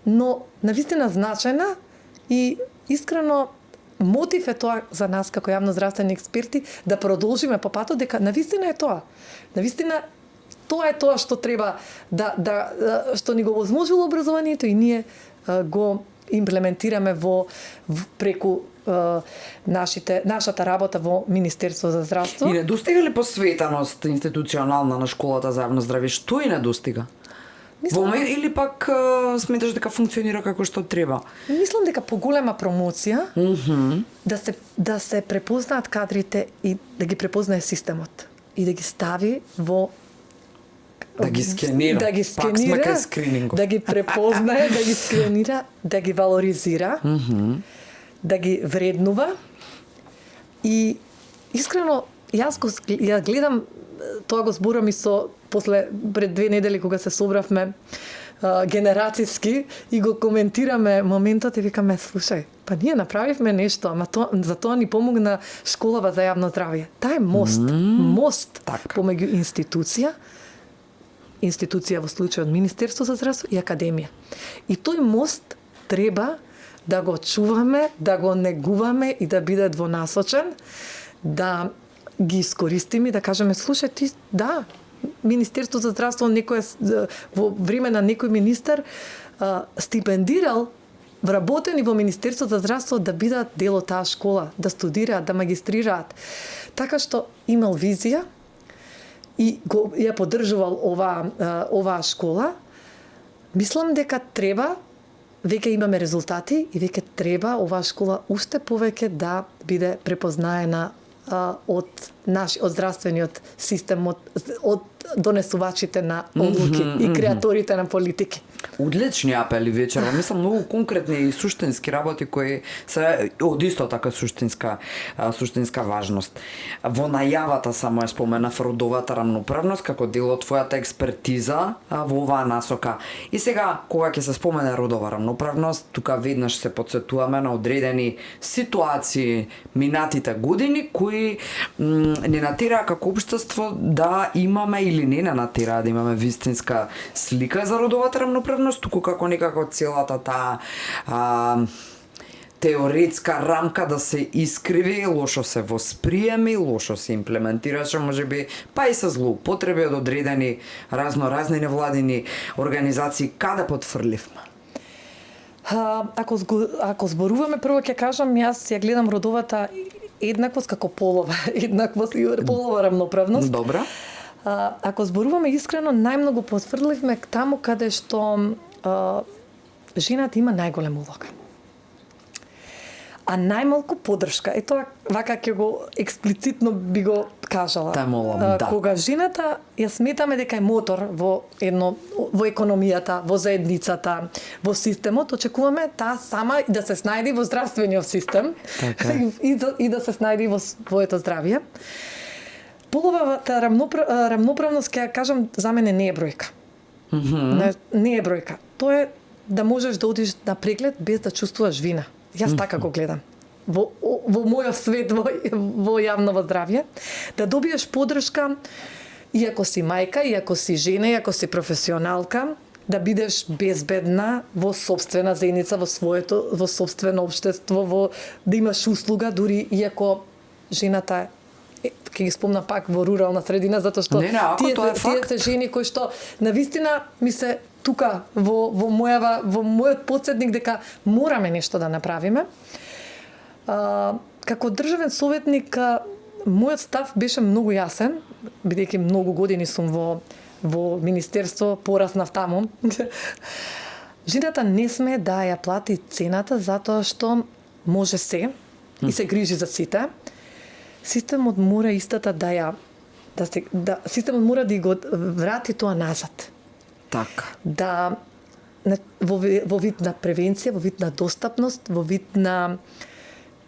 но навистина значајна и искрено мотив е тоа за нас како јавноздравствени експерти да продолжиме по патот дека навистина е тоа. Навистина тоа е тоа што треба што ни го возможило образованието и ние го имплементираме преку нашата работа во Министерство за здравство. И недостига ли посветеност институционална на школата за јавно здравје? Што и недостига? Или пак сметаш дека функционира како што треба? Мислам дека поголема промоција, да се препознаат кадрите и да ги препознае системот и да ги стави во да ги скенира. Пак сме кај скринингов. Да ги препознае, да ги скенира, да ги валоризира, да ги вреднува. И искрено јас ја гледам, тоа го зборам и пред 2 недели кога се собравме генерацијски и го коментираме моментот и викаме, слушај, па ние направивме нешто, ама за тоа ни помогна школава за јавно здравје. Таа е мост помеѓу институција во случајот Министерство за здравство и академија. И тој мост треба да го чуваме, да го негуваме и да биде двонасочен, да ги искористиме и да кажеме, слушај, ти, Министерството за здравство во време на некој министер стипендирал вработени во Министерството за здравство да бидат дел од таа школа, да студираат, да магистрираат. Така што имал визија и ја поддржувал оваа школа. Мислам дека треба, веќе имаме резултати и веќе треба оваа школа уште повеќе да биде препознаена од здравствениот систем, од донесувачите на одлуки и креаторите на политики. Одлични апели вечерва. Мислам многу конкретни и суштински работи кои се од исто така суштинска важност. Во најавата само ја споменав родовата рамноправност како дел од твојата експертиза во оваа насока. И сега кога ќе се спомене родова рамноправност, тука веднаш се потсетуваме на одредени ситуации минатите години кои не натера како општество да имаме или не натера да имаме вистинска слика за родовата рамноправност, туку како некако целата таа теоретска рамка да се искриви, лошо се восприеми, лошо се имплементираше, можеби, па и се злоупотреби од одредени разни невладини организации. Каде потфрливме? Ако зборуваме, прво ќе кажам, јас ја гледам родовата еднаквост како еднаквост и полова рамноправност. Добра. Ако зборуваме искрено, најмногу потврдливме таму каде што жената има најголема улога. А најмалку поддршка. Тоа вака ќе го експлицитно би го кажала. Да. Кога жената ја сметаме дека е мотор во економијата, во заедницата, во системот, очекуваме таа сама да се снајди во здравствениот систем и да се снајди во своето здравје. Половата рамноправност, ќе ја кажам, за мене не е бројка. Не е бројка. Тоа е да можеш да одиш на преглед без да чувствуваш вина. Јас така го гледам. Во мојот свет, во јавно здравје, да добиеш поддршка, иако си мајка, иако си жена, иако си професионалка, да бидеш безбедна во сопствена заедница, во сопствено општество, да имаш услуга, дури иако жената ќе ги спомна пак во рурална средина, затоа што тие се жени кои што навистина ми се тука во мојот потсетник дека мораме нешто да направиме. Како државен советник, мојот став беше многу јасен, бидејќи многу години сум во министерство, пораснав таму. Жената не сме да ја плати цената затоа што може се и се грижи за сите. Системот мора истата системот мора да го врати тоа назад. Така. Во вид на превенција, во вид на достапност, во вид на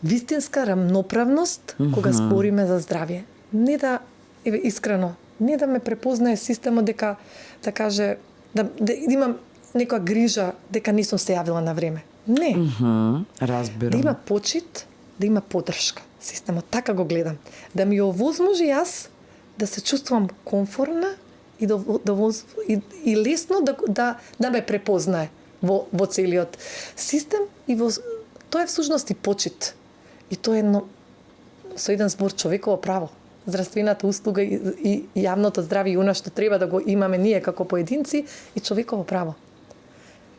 вистинска рамноправност кога збориме за здравје. Не да, искрено, не да ме препознае системот дека да каже да имам некоја грижа дека не сум се јавила на време. Не. Разбирам. Да има почит, да има поддршка. Системот така го гледам. Да ми овозможи јас да се чувствувам комфортна и лесно да ме препознае во целиот систем и тоа е всушност и почит. И тоа е со еден збор човеково право. Здравствената услуга и јавното здравје и она што треба да го имаме ние како поединци и човеково право.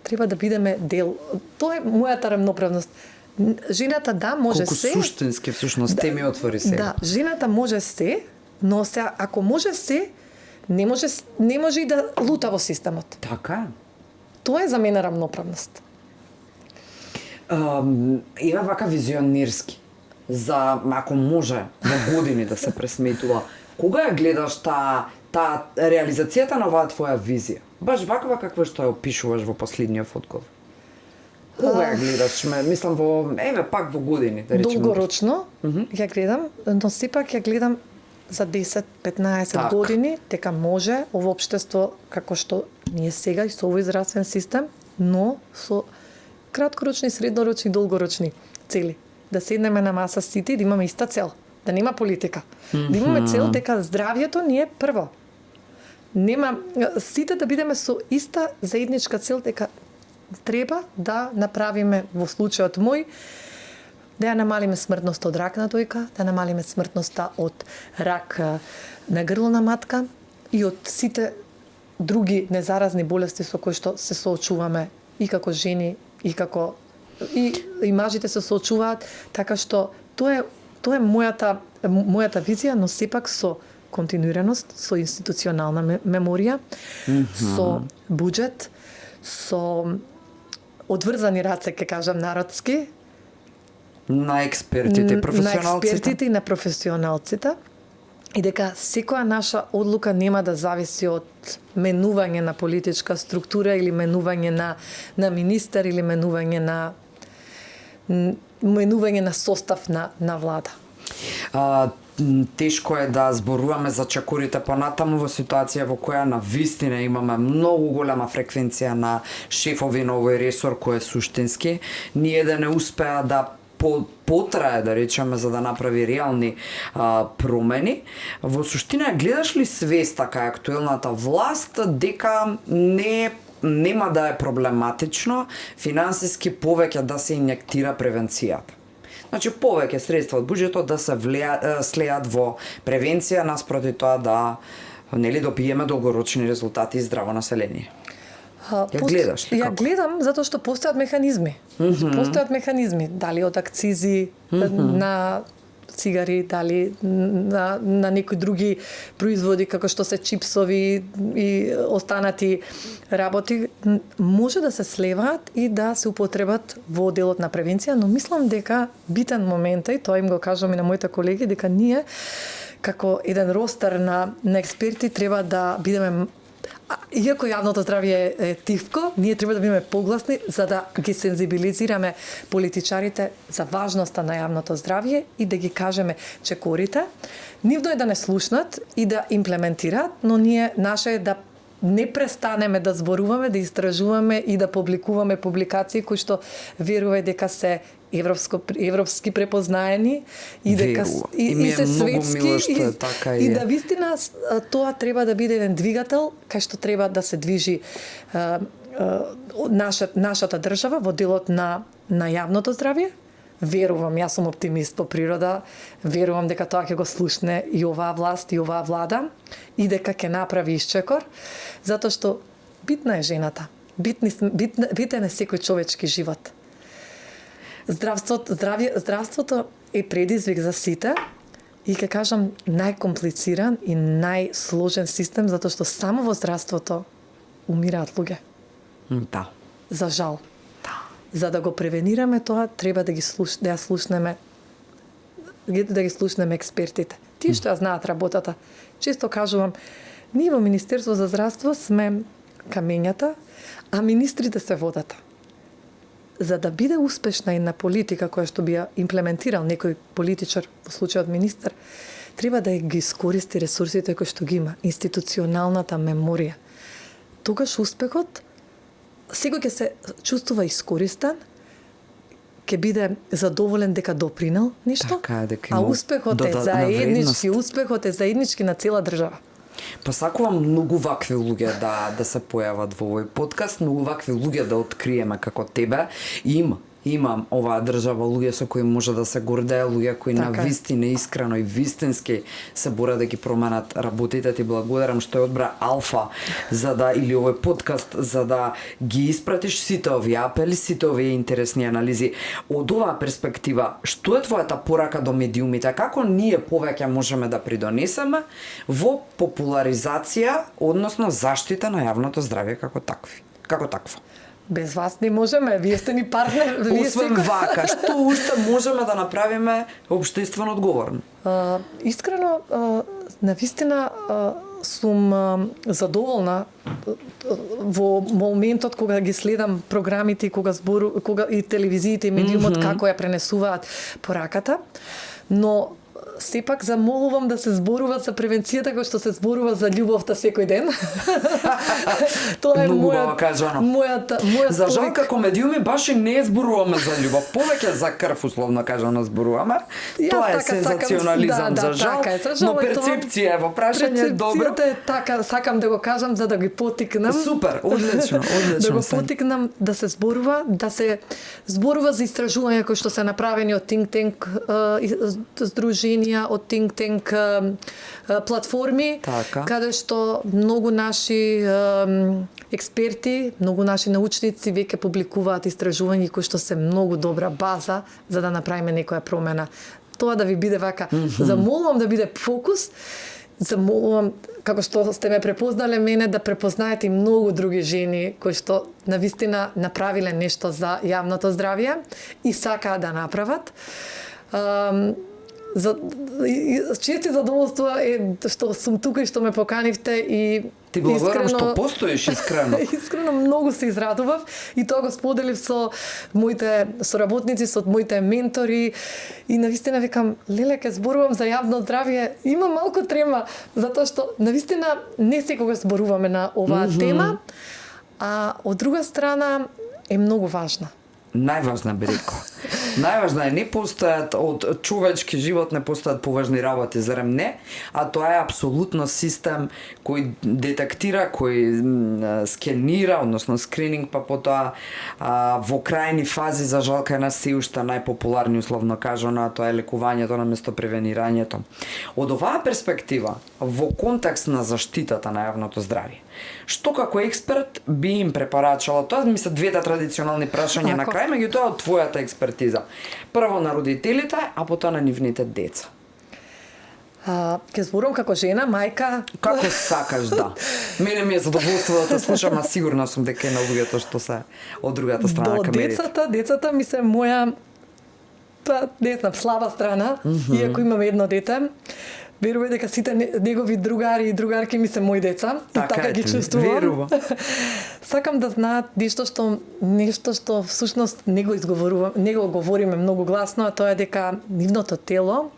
Треба да бидеме дел. Тоа е мојата рамноправност. Жената може колку се. Колку суштински всушност теми отвори се. Да, жената може се, но ако може се, не може и да лута во системот. Така. Тоа е за мене рамноправност. Има вака визионерски. За ако може во години да се пресметува. Кога ја гледаш таа реализацијата на оваа твоја визија? Баш ваква каква што ја опишуваш во последниот одговор. Кога ја гледаш? Мислам пак во години, да речеме. Долгорочно ја гледам, но сепак ја гледам за 10-15 години, дека може ово општество како што ние сега и со овој здравствен систем, но со краткорочни, среднорочни и долгорочни цели. Да седнеме на маса сите и да имаме иста цел. Да нема политика. Да имаме цел дека здравјето ни е прво. Нема сите да бидеме со иста заедничка цел дека треба да направиме во случајот мој да ја намалиме смртноста од рак на дојка, да намалиме смртноста од рак на грлна матка, и од сите други незаразни болести со кои што се соочуваме и како жени, и како и мажите се соочуваат, така што тоа е мојата визија, но сепак со континуираност, со институционална меморија, со буџет, со одврзани раце, ќе кажам народски, на експертите и професионалците. На експертите и на професионалците. И дека секоја наша одлука нема да зависи од менување на политичка структура или менување на министер или менување на состав на влада. Тешко е да зборуваме за чакорите понатаму во ситуација во која на вистина имаме многу голема фреквенција на шефови на овој ресор кој е суштински. Ние да не успеа да потрае, да речеме, за да направи реални промени. Во суштина, гледаш ли свеста кај актуелната власт дека нема да е проблематично финансиски повеќе да се инјектира превенцијата? Значи, повеќе средства од буџетот да се слеат во превенција наспроти тоа да добиеме долгорочни резултати и здраво население. Ја гледаш ли? Ја гледам затоа што постојат механизми. Постојат механизми, дали од акцизи на цигари, дали на некои други производи како што се чипсови и останати работи, може да се слеваат и да се употребат во делот на превенција, но мислам дека битен момент е, и тоа им го кажувам и на моите колеги, дека ние како еден ростер на експерти треба да бидеме, иако јавното здравје е тивко, ние треба да бидеме погласни за да ги сензибилизираме политичарите за важноста на јавното здравје и да ги кажеме чекорите. Нивно е да не слушнат и да имплементираат, но наше е да не престанеме да зборуваме, да истражуваме и да публикуваме публикации кои што веруваме дека се европски препознаени и дека и се светски и да вистина тоа треба да биде еден двигател кај што треба да се движи нашата држава во делот на јавното здравје. Верувам, јас сум оптимист по природа, верувам дека тоа ќе го слушне и оваа власт и оваа влада и дека ќе направи исчекор, затоа што битна е жената, битен е секој човечки живот. Здравството е предизвик за сите и ќе кажам најкомплициран и најсложен систем затоа што само во здравството умираат луѓе. Да. За жал. За да го превенираме тоа, треба да ги слушнеме експертите. Тие што ја знаат работата. Често кажувам, ние во Министерство за здравство сме камењата, а министрите се водата. За да биде успешна една политика која што би ја имплементирал некој политичар, во случајот министер, треба да ги искористи ресурсите кои што ги има, институционалната меморија. Тогаш успехот секој ќе се чувствува искористен, ќе биде задоволен дека допринел ништо, а успехот е заеднички на цела држава. Посакувам многу вакви луѓе да се појават во овој подкаст, многу вакви луѓе да откриеме како тебе. Имам оваа држава луѓе со кои може да се гордее, луѓе кои на вистина искрено и вистински се борат да ги променат работите. Ти благодарам што е одбра Алфа или овој подкаст за да ги испратиш сите овие апели, сите овие интересни анализи. Од оваа перспектива, што е твојата порака до медиумите? Како ние повеќе можеме да придонесеме во популаризација, односно заштита на јавното здравје како такво? Без вас не можеме, вие сте ни партнер. Освен вака, што уште можеме да направиме општествено одговорно? Искрено, навистина сум задоволна во моментот кога ги следам програмите и кога и телевизиите и медиумот како ја пренесуваат пораката, но сепак замолувам да се зборува за превенцијата кој што се зборува за љубовта секој ден. Тоа е мојата за жал како медиуми баш и не зборуваме за љубов, повеќе за крв условно кажано зборуваме. Тоа е сензационализам за жал, но перцепција е во прашање добро. Перцепцијата е така, сакам да го кажам за да ги поттикнам. Супер, одлично. Да го поттикнам да се зборува за истражувања кои што се направени од think tank удруженија, од think tank платформи, Така. каде што многу наши експерти, многу наши научници веќе публикуваат истражувања кои што се многу добра база за да направиме некоја промена. Тоа да ви биде вака, замолувам да биде фокус, замолувам, како што сте ме препознале мене, да препознаете и многу други жени кои што навистина направиле нешто за јавното здравје и сакаат да направат. Чести задоволство е што сум тука и што ме поканивте и Ти благодарам што постоиш искрено. Искрено многу се израдував и тоа го споделив со моите соработници, со моите ментори и навистина викам, леле, ке зборувам за јавно здравје, има малку трема, затоа што навистина не секогаш зборуваме на оваа тема, а од друга страна е многу важна. Најважна би рекла. Најважна е, не постојат од човечки живот, не постојат поважни работи, зарем не? А тоа е апсолутно систем кој детектира, кој скенира, односно скрининг, па потоа во крајни фази, за жал, кај нас се уште најпопуларни, условно кажано, а тоа е лекувањето наместо превенирањето. Од оваа перспектива, во контекст на заштитата на јавното здравје, што како експерт би им препорачала? Тоа ми се двете традиционални прашања на крај, меѓутоа од твојата експертиза. Прво на родителите, а потоа на нивните деца. Ке зборувам како жена, мајка. Како сакаш, да. Мене ми е задоволство да те слушам, а сигурна сум дека и на луѓето што се од другата страна камерите. Децата ми се моја, не знам, слаба страна, иако имам едно дете. Верувај дека сите негови другари и другарки ми се мои деца и така ги чувствувам. Верувам. Сакам да знаат нешто што всушност не го изговорувам, не го говориме многу гласно, а тоа е дека нивното тело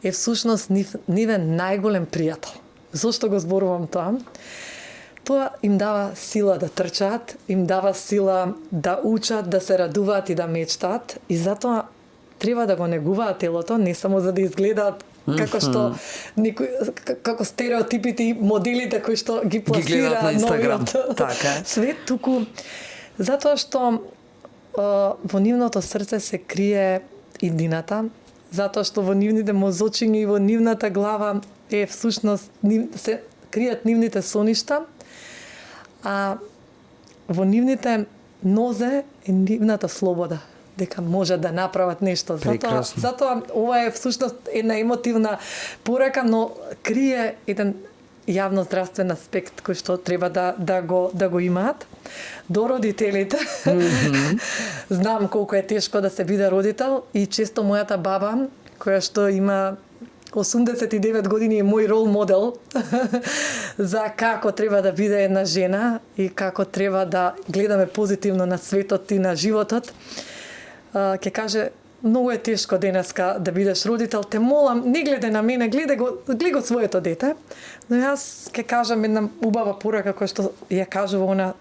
е всушност нивен најголем пријател. Зошто го зборувам тоа? Тоа им дава сила да трчаат, им дава сила да учат, да се радуваат и да мечтаат и затоа треба да го негуваат телото, не само за да изгледаат како што како стереотипите и моделите кои што ги пласира на Инстаграм. Така. Свет, туку затоа што во нивното срце се крие иднината, затоа што во нивните мозочиња и во нивната глава е всушност се кријат нивните соништа, а во нивните нозе е нивната слобода, дека може да направат нешто. Затоа ова е всушност една емотивна порака, но крие еден јавно здравствен аспект кој што треба да го имаат. До родителите. Знам колку е тешко да се биде родител и често мојата баба, која што има 89 години е мој рол модел за како треба да биде една жена и како треба да гледаме позитивно на светот и на животот. Ќе каже, многу е тешко денеска да бидеш родител, те молам, не гледај на мене, гледај го своето дете. Но јас ќе кажам една убава порака која што ја кажува она,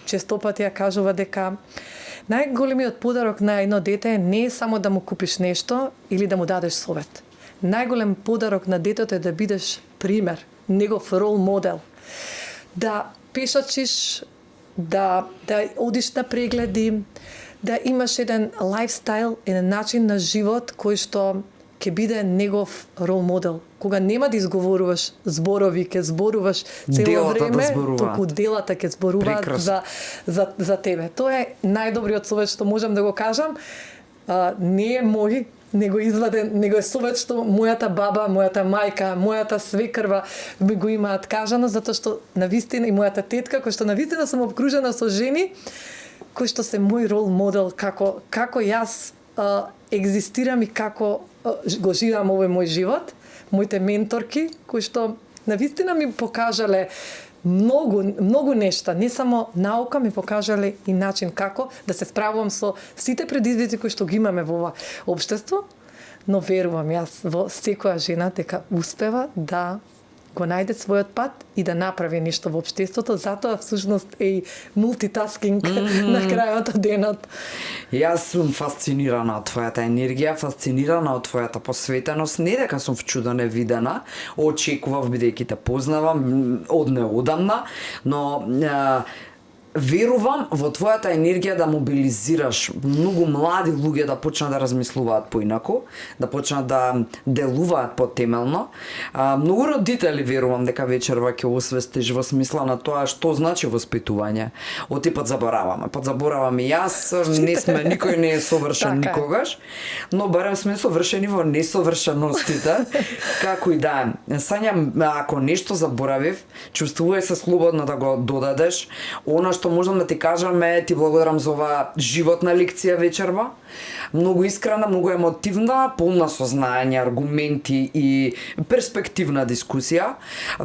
честопати ја кажува дека најголемиот подарок на едно дете не е само да му купиш нешто или да му дадеш совет. Најголем подарок на детето е да бидеш пример, негов рол модел. Да пешачиш, да одиш на прегледи, да имаш еден лайфстайл, еден начин на живот кој што ќе биде негов рол модел. Кога нема да изговоруваш зборови, ќе зборуваш цело време, туку делата ќе зборуваат за тебе. Тоа е најдобриот совет што можам да го кажам. Не е мој, него е совет што мојата баба, мојата мајка, мојата свекрва ми го имаат кажано, затоа што навистина и мојата тетка, кој што навистина сум обкружена со жени, кој што се мој рол модел, како јас екзистирам и како го живеам овој мој живот, моите менторки, кои што навистина ми покажале многу нешта, не само наука, ми покажале и начин како да се справувам со сите предизвици кои што ги имаме во ова општество, но верувам јас во секоја жена дека успева да го најде својот пат и да направи нешто во општеството, затоа всушност е и мултитаскинг на крајот од денот. Јас сум фасцинирана од твојата енергија, фасцинирана од твојата посветеност, не дека сум вчудо невидена, очекував бидејќи те познавам од неодамна, но верувам во твојата енергија да мобилизираш многу млади луѓе да почнат да размислуваат поинаку, да почнат да делуваат потемелно. Многу родители верувам дека вечерва ќе освестиш во смисла на тоа што значи воспитување. Од типот забораваме. Подзаборавам и јас, не сме, никој не е совршен никогаш, но барем сме совршени во несовршеностите. Како и да е. Сања, ако нешто заборавив, чувствувај се слободно да го додадеш. Она што можам да ти кажам е, ти благодарам за оваа животна лекција вечерва. Многу искрена, многу емотивна, полна со знаење, аргументи и перспективна дискусија.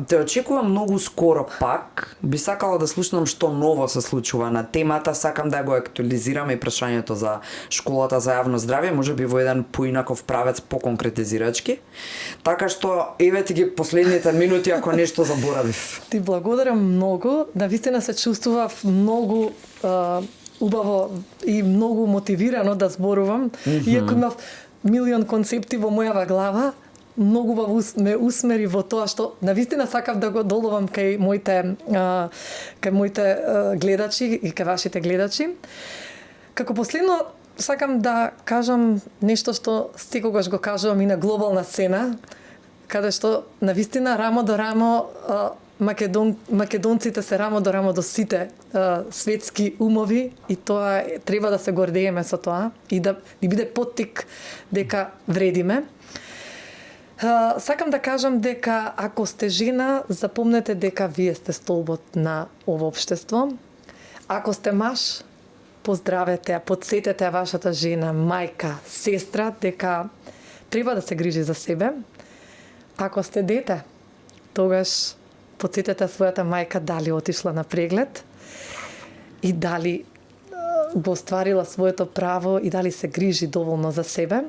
Те очекувам многу скоро пак. Би сакала да слушнам што ново се случува на темата. Сакам да го актуализирам и прашањето за школата за јавно здравје, можеби во еден поинаков правец, поконкретизирачки. Така што, еве ти ги последните минути ако нешто заборавив. Ти благодарам многу. Навистина се чувствував многу убаво и многу мотивирано да зборувам. Иако имав милион концепти во мојава глава, многу ме усмери во тоа што навистина сакав да го доловам кај моите гледачи и кај вашите гледачи. Како последно сакам да кажам нешто што секогаш го кажувам и на глобална сцена, каде што навистина рамо до рамо македонците се рамо до сите светски умови и тоа треба да се гордееме со тоа и да ни биде поттик дека вредиме. Сакам да кажам дека ако сте жена, запомнете дека вие сте столбот на ово општество. Ако сте маж, поздравете, подсетете вашата жена, мајка, сестра дека треба да се грижи за себе. Ако сте дете, тогаш подсетете својата мајка дали отишла на преглед и дали го остварила своето право и дали се грижи доволно за себе.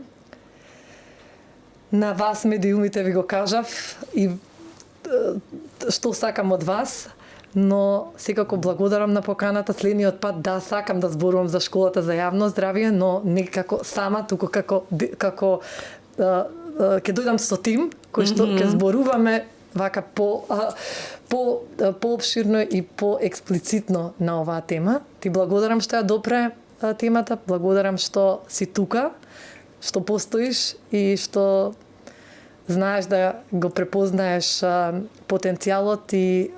На вас, медиумите, ви го кажав и што сакам од вас, но секако благодарам на поканата. Следниот пат да сакам да зборувам за школата за јавно здравје, но не како сама, туку како ќе дојдам со тим кој што ќе зборуваме вака поопширно и поексплицитно на оваа тема. Ти благодарам што ја допре темата, благодарам што си тука, што постоиш и што знаеш да го препознаеш потенцијалот и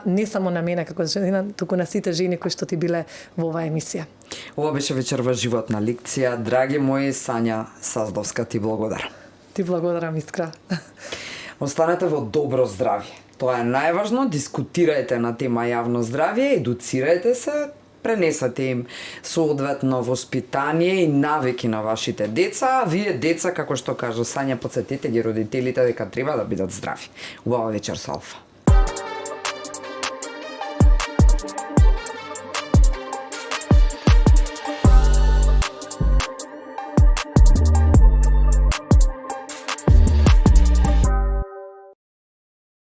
не само на мене како жена, туку на сите жени кои што ти биле во оваа емисија. Ова беше вечерва животна лекција. Драги мои, Сања Саздовска, ти благодарам. Ти благодарам, Искра. Останете во добро здравје. Тоа е најважно, дискутирајте на тема јавно здравје, едуцирајте се, пренесете им соодветно воспитание и навики на вашите деца. Вие деца, како што кажа Сања, подсетете ги родителите дека треба да бидат здрави. Убава вечер со Алфа.